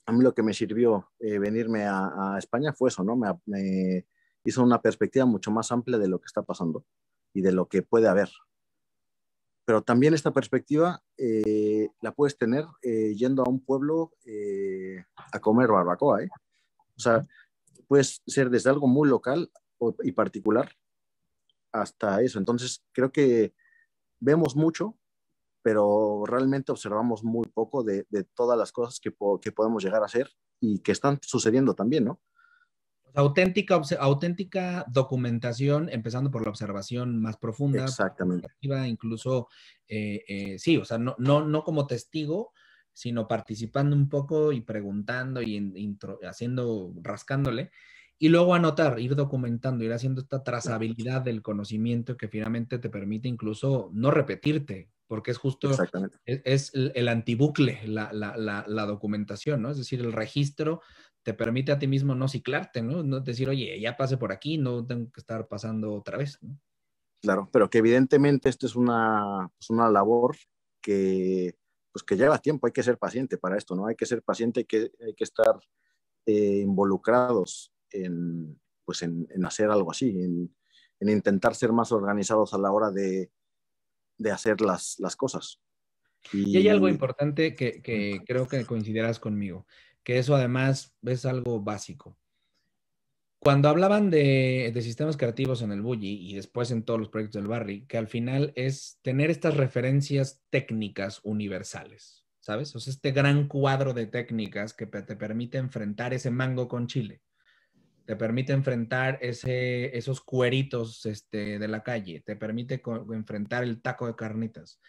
a mí lo que me sirvió venirme a España fue eso, ¿no? Me hizo una perspectiva mucho más amplia de lo que está pasando y de lo que puede haber. Pero también esta perspectiva la puedes tener yendo a un pueblo a comer barbacoa, ¿eh? O sea, puede ser desde algo muy local y particular hasta eso. Entonces, creo que vemos mucho, pero realmente observamos muy poco de todas las cosas que podemos llegar a hacer y que están sucediendo también, ¿no? Auténtica documentación, empezando por la observación más profunda, Exactamente. incluso, sí, o sea, no como testigo, sino participando un poco y preguntando y rascándole, y luego anotar, ir documentando, ir haciendo esta trazabilidad del conocimiento que finalmente te permite incluso no repetirte, porque es justo, Exactamente. es el antibucle, la documentación, ¿no? Es decir, el registro te permite a ti mismo no ciclarte, ¿no? No decir, oye, ya pasé por aquí, no tengo que estar pasando otra vez, ¿no? Claro, pero que evidentemente esto es una labor que pues que lleva tiempo, hay que ser paciente para esto, ¿no? Hay que ser paciente, hay que estar involucrados pues en hacer algo así, en intentar ser más organizados a la hora de hacer las cosas. Y hay algo importante que creo que coincidirás conmigo, que eso además es algo básico. Cuando hablaban de sistemas creativos en el Bully y después en todos los proyectos del Barry, que al final es tener estas referencias técnicas universales, ¿sabes? O sea, este gran cuadro de técnicas que te permite enfrentar ese mango con chile, te permite enfrentar esos cueritos de la calle, te permite enfrentar el taco de carnitas.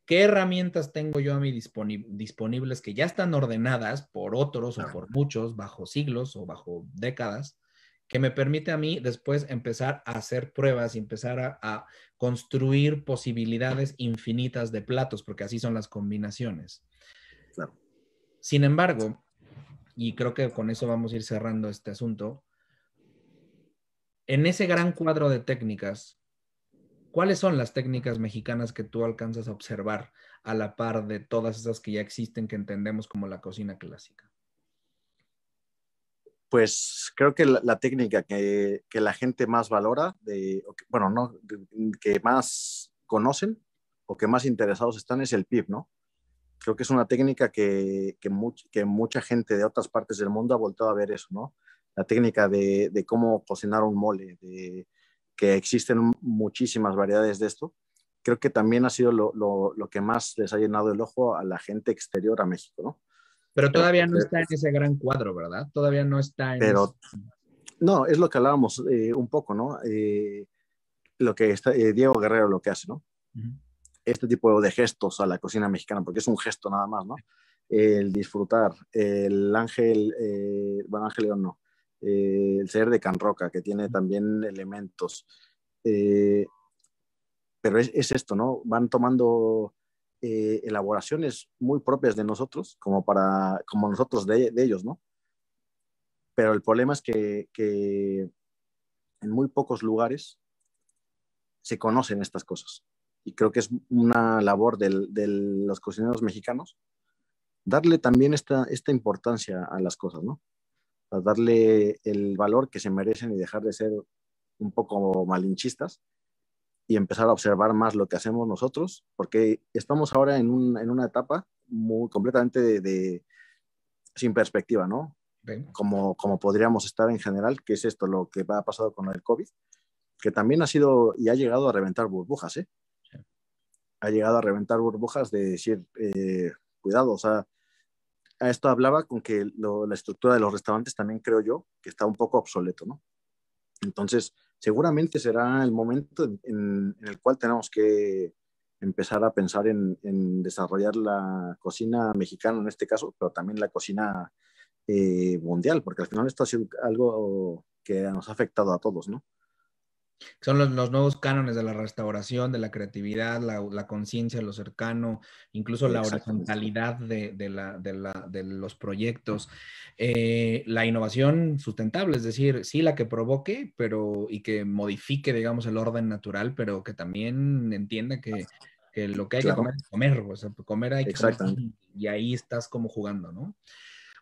¿Qué herramientas tengo yo a mí disponibles que ya están ordenadas por otros o por muchos bajo siglos o bajo décadas, que me permite a mí después empezar a hacer pruebas y empezar a construir posibilidades infinitas de platos, porque así son las combinaciones? Claro. Sin embargo, y creo que con eso vamos a ir cerrando este asunto, en ese gran cuadro de técnicas, ¿cuáles son las técnicas mexicanas que tú alcanzas a observar a la par de todas esas que ya existen, que entendemos como la cocina clásica? Pues creo que la técnica que la gente más valora, bueno, no, que más conocen o que más interesados están es el PIB, ¿no? Creo que es una técnica que mucha gente de otras partes del mundo ha voltado a ver eso, ¿no? La técnica de cómo cocinar un mole, que existen muchísimas variedades de esto. Creo que también ha sido lo que más les ha llenado el ojo a la gente exterior a México, ¿no? Pero todavía no está en ese gran cuadro, ¿verdad? Todavía no está en pero ese... no, es lo que hablábamos un poco, ¿no? Lo que está Diego Guerrero lo que hace, ¿no? Uh-huh. Este tipo de gestos a la cocina mexicana, porque es un gesto nada más, ¿no? El disfrutar, el Ángel, bueno, Ángel León no, el ser de Can Roca, que tiene también elementos, pero es esto, ¿no? Van tomando elaboraciones muy propias de nosotros, como nosotros de ellos, ¿no? Pero el problema es que en muy pocos lugares se conocen estas cosas. Y creo que es una labor de los cocineros mexicanos darle también esta importancia a las cosas, ¿no? A darle el valor que se merecen y dejar de ser un poco malinchistas y empezar a observar más lo que hacemos nosotros, porque estamos ahora en una etapa muy completamente sin perspectiva, ¿no? Okay. Como podríamos estar en general, que es esto lo que ha pasado con el COVID, que también ha sido y ha llegado a reventar burbujas, ¿eh? Sí. Ha llegado a reventar burbujas de decir, cuidado, o sea, a esto hablaba con que la estructura de los restaurantes también creo yo que está un poco obsoleto, ¿no? Entonces, seguramente será el momento en el cual tenemos que empezar a pensar en desarrollar la cocina mexicana en este caso, pero también la cocina mundial, porque al final esto ha sido algo que nos ha afectado a todos, ¿no? Son los nuevos cánones de la restauración, de la creatividad, la conciencia, lo cercano, incluso la horizontalidad de los proyectos, la innovación sustentable, es decir, sí la que provoque, y que modifique, digamos, el orden natural, pero que también entienda que lo que hay que comer es comer, o sea, comer hay que comer, y ahí estás como jugando, ¿no?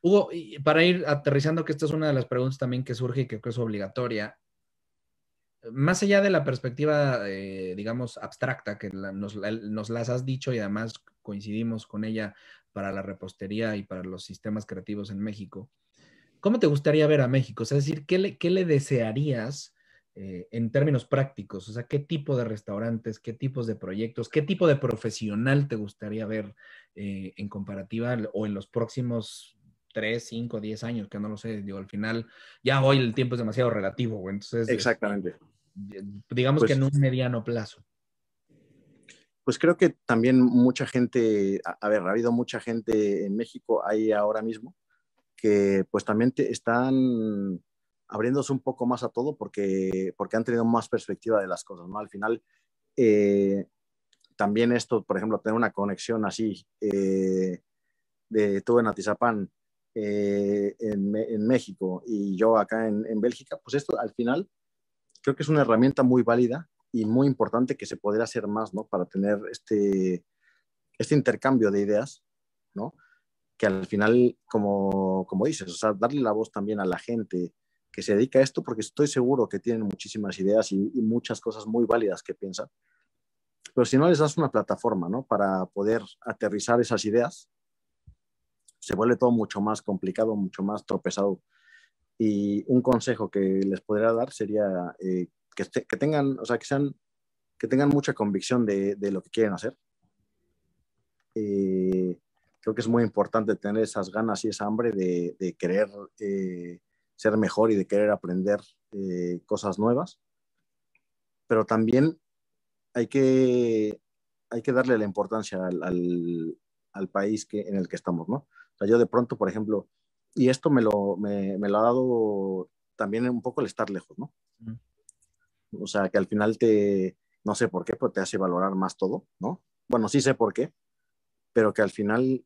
Hugo, para ir aterrizando, que esta es una de las preguntas también que surge y que creo es obligatoria, más allá de la perspectiva, digamos, abstracta, que nos las has dicho y además coincidimos con ella para la repostería y para los sistemas creativos en México, ¿cómo te gustaría ver a México? O sea, es decir, ¿qué le desearías en términos prácticos? O sea, ¿qué tipo de restaurantes, qué tipos de proyectos, qué tipo de profesional te gustaría ver en comparativa o en los próximos 3, 5, 10 años, que no lo sé, digo, al final, ya hoy el tiempo es demasiado relativo, güey, entonces... Exactamente. Digamos que en un mediano plazo. Pues creo que también mucha gente, ha habido mucha gente en México ahí ahora mismo, que pues también están abriéndose un poco más a todo porque han tenido más perspectiva de las cosas, ¿no? Al final, también esto, por ejemplo, tener una conexión así de tú en Atizapán, en México y yo acá en Bélgica, pues esto al final creo que es una herramienta muy válida y muy importante que se podría hacer más, ¿no? Para tener este intercambio de ideas ¿no? Que al final, como dices, o sea, darle la voz también a la gente que se dedica a esto, porque estoy seguro que tienen muchísimas ideas y muchas cosas muy válidas que piensan. Pero si no les das una plataforma, ¿no? Para poder aterrizar esas ideas, se vuelve todo mucho más complicado, mucho más tropezado. Y un consejo que les podría dar sería que tengan, o sea, que tengan mucha convicción de lo que quieren hacer. Creo que es muy importante tener esas ganas y esa hambre de querer ser mejor y de querer aprender cosas nuevas, pero también hay que, hay que darle la importancia al país en el que estamos, ¿no? O sea, yo de pronto, por ejemplo, y esto me lo ha dado también un poco el estar lejos, ¿no? O sea, que al final no sé por qué, pero te hace valorar más todo, ¿no? Bueno, sí sé por qué, pero que al final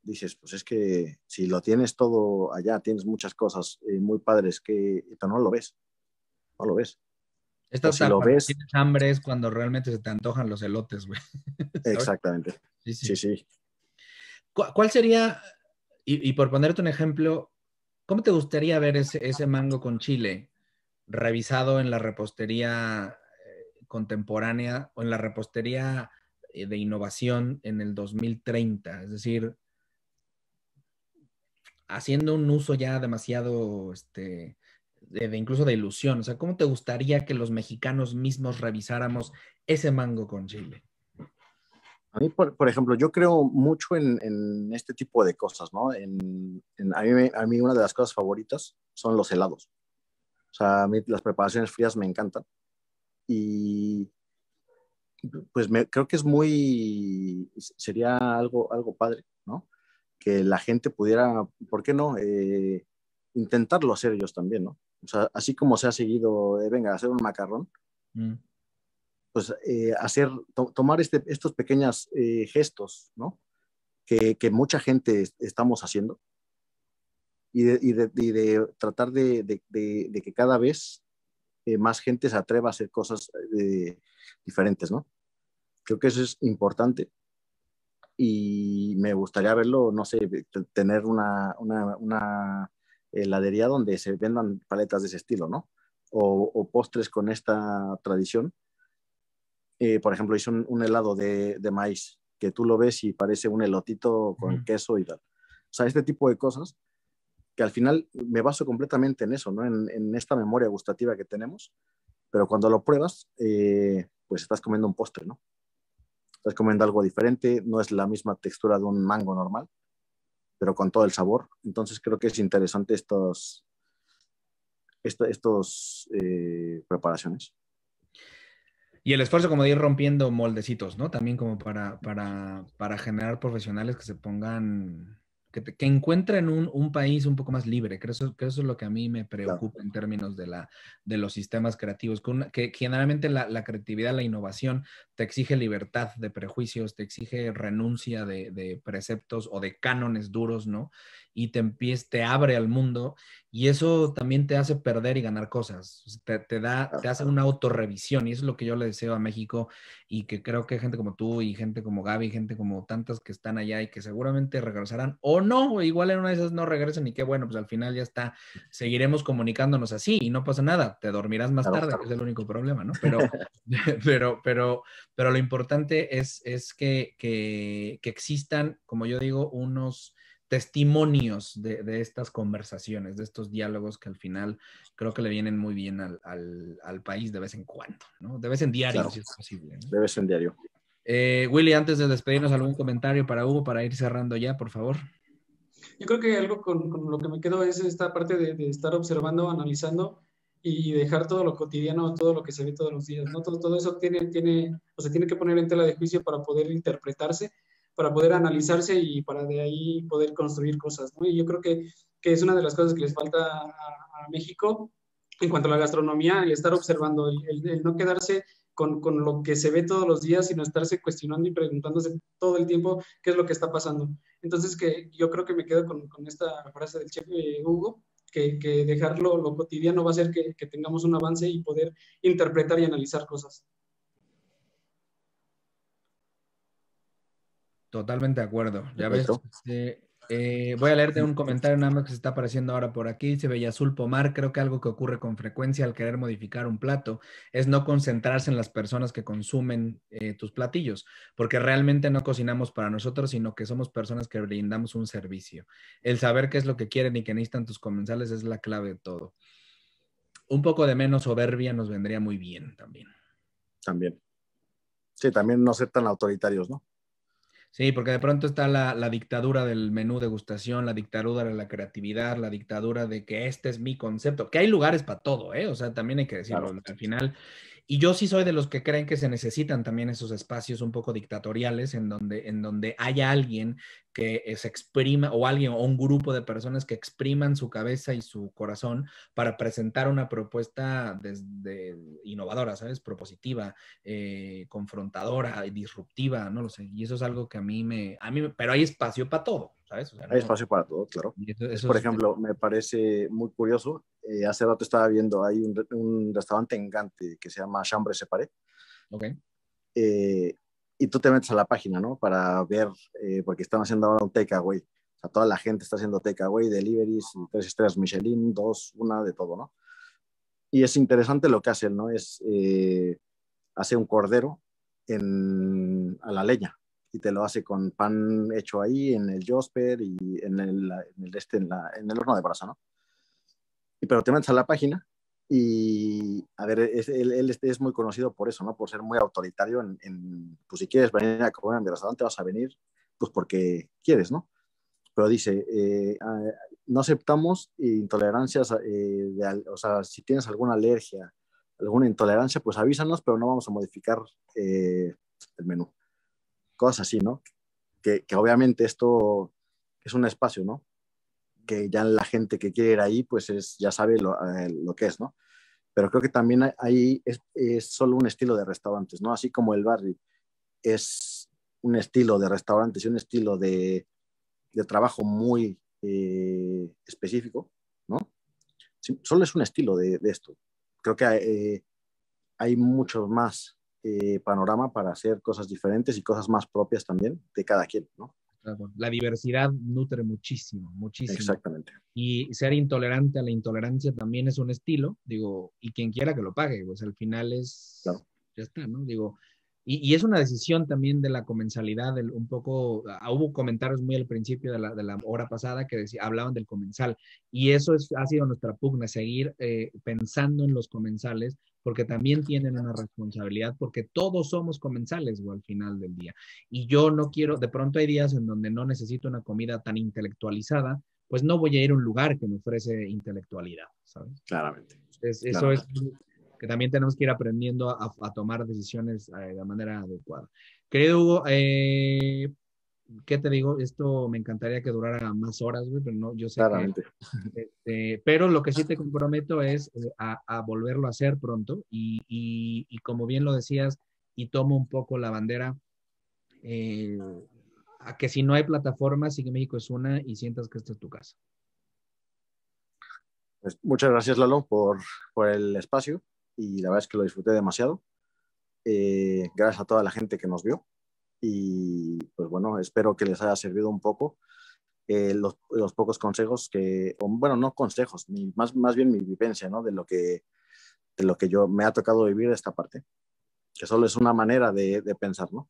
dices, pues es que si lo tienes todo allá, tienes muchas cosas muy padres que no lo ves, no lo ves. Esta O si tal lo cuando ves, tienes hambre es cuando realmente se te antojan los elotes, güey. ¿Sabes? exactamente. Sí, Sí, sí. sí. ¿Cuál sería, y por ponerte un ejemplo, cómo te gustaría ver ese mango con chile revisado en la repostería contemporánea o en la repostería de innovación en el 2030? Es decir, haciendo un uso ya demasiado, incluso de ilusión. O sea, ¿cómo te gustaría que los mexicanos mismos revisáramos ese mango con chile? A mí, por ejemplo, yo creo mucho en este tipo de cosas, ¿no? A mí una de las cosas favoritas son los helados. O sea, a mí las preparaciones frías me encantan. Y pues creo que sería algo padre, ¿no? Que la gente pudiera, ¿por qué no? Intentarlo hacer ellos también, ¿no? O sea, así como se ha seguido, venga, hacer un macarrón, Mm. pues tomar estos pequeños gestos, ¿no? Que mucha gente estamos haciendo y de tratar de que cada vez más gente se atreva a hacer cosas diferentes, ¿no? Creo que eso es importante y me gustaría verlo, no sé, tener una heladería donde se vendan paletas de ese estilo, ¿no? O postres con esta tradición. Por ejemplo, hice un helado de maíz, que tú lo ves y parece un elotito con Mm. queso y tal. O sea, este tipo de cosas que al final me baso completamente en eso, ¿no? En esta memoria gustativa que tenemos, pero cuando lo pruebas, pues estás comiendo un postre, ¿no? Estás comiendo algo diferente, no es la misma textura de un mango normal, pero con todo el sabor. Entonces creo que es interesante estos preparaciones. Y el esfuerzo como de ir rompiendo moldecitos, ¿no? También como para generar profesionales que se pongan, que encuentren un país un poco más libre. Que eso es lo que a mí me Claro. preocupa en términos de los sistemas creativos, que generalmente la creatividad, la innovación te exige libertad de prejuicios, te exige renuncia de preceptos o de cánones duros, ¿no? Y te abre al mundo y eso también te hace perder y ganar cosas. Te hace una autorrevisión y eso es lo que yo le deseo a México y que creo que gente como tú y gente como Gaby, gente como tantas que están allá y que seguramente regresarán o no, o igual en una de esas no regresen y qué bueno, pues al final ya está, seguiremos comunicándonos así y no pasa nada, te dormirás más Claro. tarde, que es el único problema, ¿no? Pero lo importante es que existan, como yo digo, unos testimonios de estas conversaciones, de estos diálogos que al final creo que le vienen muy bien al país de vez en cuando, ¿no? De vez en diario, Claro. si es posible, ¿no? Debe ser en diario. Willy, antes de despedirnos, ¿algún comentario para Hugo para ir cerrando ya, por favor? Yo creo que algo con lo que me quedo es esta parte de estar observando, analizando y dejar todo lo cotidiano, todo lo que se ve todos los días, ¿no? Todo eso tiene que poner en tela de juicio para poder interpretarse, para poder analizarse y para de ahí poder construir cosas, ¿no? Y yo creo que es una de las cosas que les falta a México en cuanto a la gastronomía, el estar observando, el no quedarse con lo que se ve todos los días, sino estarse cuestionando y preguntándose todo el tiempo qué es lo que está pasando. Entonces, yo creo que me quedo con esta frase del chef Hugo, que dejarlo lo cotidiano va a hacer que tengamos un avance y poder interpretar y analizar cosas. Totalmente de acuerdo. Ya ves, Perfecto. voy a leerte un comentario nada más que se está apareciendo ahora por aquí. Dice Bellazul Pomar, creo que algo que ocurre con frecuencia al querer modificar un plato es no concentrarse en las personas que consumen tus platillos, porque realmente no cocinamos para nosotros, sino que somos personas que brindamos un servicio. El saber qué es lo que quieren y que necesitan tus comensales es la clave de todo. Un poco de menos soberbia nos vendría muy bien también. También. Sí, también no ser tan autoritarios, ¿no? Sí, porque de pronto está la dictadura del menú degustación, la dictadura de la creatividad, la dictadura de que este es mi concepto, que hay lugares para todo, ¿eh? O sea, también hay que decirlo, Claro. al final. Y yo sí soy de los que creen que se necesitan también esos espacios un poco dictatoriales en donde haya alguien que se exprima, o alguien, o un grupo de personas que expriman su cabeza y su corazón para presentar una propuesta desde innovadora, ¿sabes? Propositiva, confrontadora, disruptiva, no lo sé. Y eso es algo que pero hay espacio para todo, ¿sabes? O sea, Hay no, espacio para todo, claro. y Por ejemplo, me parece muy curioso. Hace rato estaba viendo, hay un restaurante en Gante que se llama Chambre Separé. ok. Y tú te metes a la página, ¿no? Para ver, porque están haciendo ahora un takeaway. O sea, toda la gente está haciendo takeaway, deliveries, 3 estrellas Michelin, 2, una de todo, ¿no? Y es interesante lo que hacen, ¿no? Hace un cordero a la leña y te lo hace con pan hecho ahí en el Josper y en el horno de brasa, ¿no? Pero te metes a la página y, a ver, él es muy conocido por eso, ¿no? Por ser muy autoritario pues si quieres venir a comer a mi restaurante vas a venir, pues porque quieres, ¿no? Pero dice, no aceptamos intolerancias, o sea, si tienes alguna alergia, alguna intolerancia, pues avísanos, pero no vamos a modificar el menú. Cosas así, ¿no? Que obviamente esto es un espacio, ¿no? Que ya la gente que quiere ir ahí, pues ya sabe lo que es, ¿no? Pero creo que también ahí es solo un estilo de restaurantes, ¿no? Así como el barrio es un estilo de restaurantes y un estilo de trabajo muy específico, ¿no? Sí, solo es un estilo de esto. Creo que hay mucho más panorama para hacer cosas diferentes y cosas más propias también de cada quien, ¿no? Claro. La diversidad nutre muchísimo, muchísimo. Exactamente. Y ser intolerante a la intolerancia también es un estilo, digo, y quien quiera que lo pague, pues al final Claro. ya está, ¿no? Digo, y es una decisión también de la comensalidad, un poco, hubo comentarios muy al principio de la hora pasada que hablaban del comensal, y eso ha sido nuestra pugna, seguir pensando en los comensales, porque también tienen una responsabilidad, porque todos somos comensales, o al final del día. Y yo no quiero, de pronto hay días en donde no necesito una comida tan intelectualizada, pues no voy a ir a un lugar que me ofrece intelectualidad, ¿sabes? Claramente. Eso es que también tenemos que ir aprendiendo a tomar decisiones de manera adecuada. Querido Hugo, ¿qué te digo? Esto me encantaría que durara más horas, güey, pero no, yo sé que, Claramente. pero lo que sí te comprometo es a volverlo a hacer pronto y como bien lo decías, y tomo un poco la bandera, eh, a que si no hay plataforma, Sigue México es una y sientas que esta es tu casa. Pues muchas gracias, Lalo, por el espacio y la verdad es que lo disfruté demasiado. Gracias a toda la gente que nos vio y pues bueno, espero que les haya servido un poco los pocos consejos bueno, no consejos, más bien mi vivencia, ¿no? De lo que yo me ha tocado vivir esta parte, que solo es una manera de pensar, ¿no?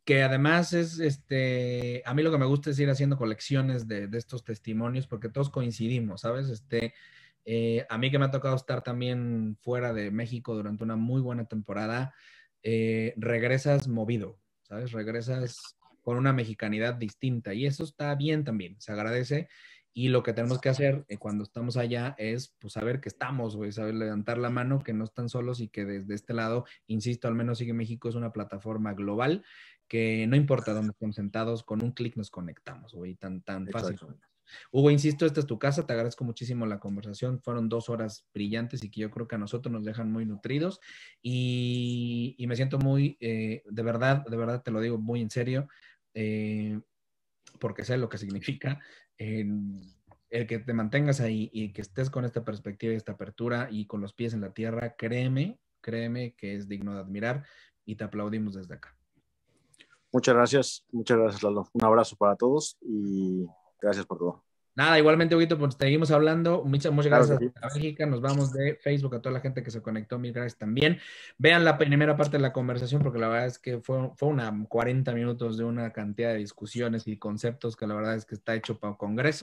Que además a mí lo que me gusta es ir haciendo colecciones de estos testimonios porque todos coincidimos, ¿sabes? A mí que me ha tocado estar también fuera de México durante una muy buena temporada, regresas movido, ¿sabes? Regresas con una mexicanidad distinta y eso está bien también, se agradece. Y lo que tenemos que hacer cuando estamos allá es pues saber que estamos, güey, saber levantar la mano, que no están solos y que desde este lado, insisto, al menos Sigue México es una plataforma global que no importa dónde estemos sentados, con un clic nos conectamos, güey, tan fácil. Hugo, insisto, esta es tu casa, te agradezco muchísimo la conversación, fueron 2 horas brillantes y que yo creo que a nosotros nos dejan muy nutridos y me siento muy, de verdad te lo digo muy en serio, porque sé lo que significa el que te mantengas ahí y que estés con esta perspectiva y esta apertura y con los pies en la tierra, créeme que es digno de admirar y te aplaudimos desde acá. Muchas gracias, Lalo. Un abrazo para todos y gracias por todo. Nada, igualmente, Huguito, pues seguimos hablando. Muchas Claro gracias que sí. a Bélgica. Nos vamos de Facebook a toda la gente que se conectó. Mil gracias también. Vean la primera parte de la conversación porque la verdad es que fue una 40 minutos de una cantidad de discusiones y conceptos que la verdad es que está hecho para un congreso.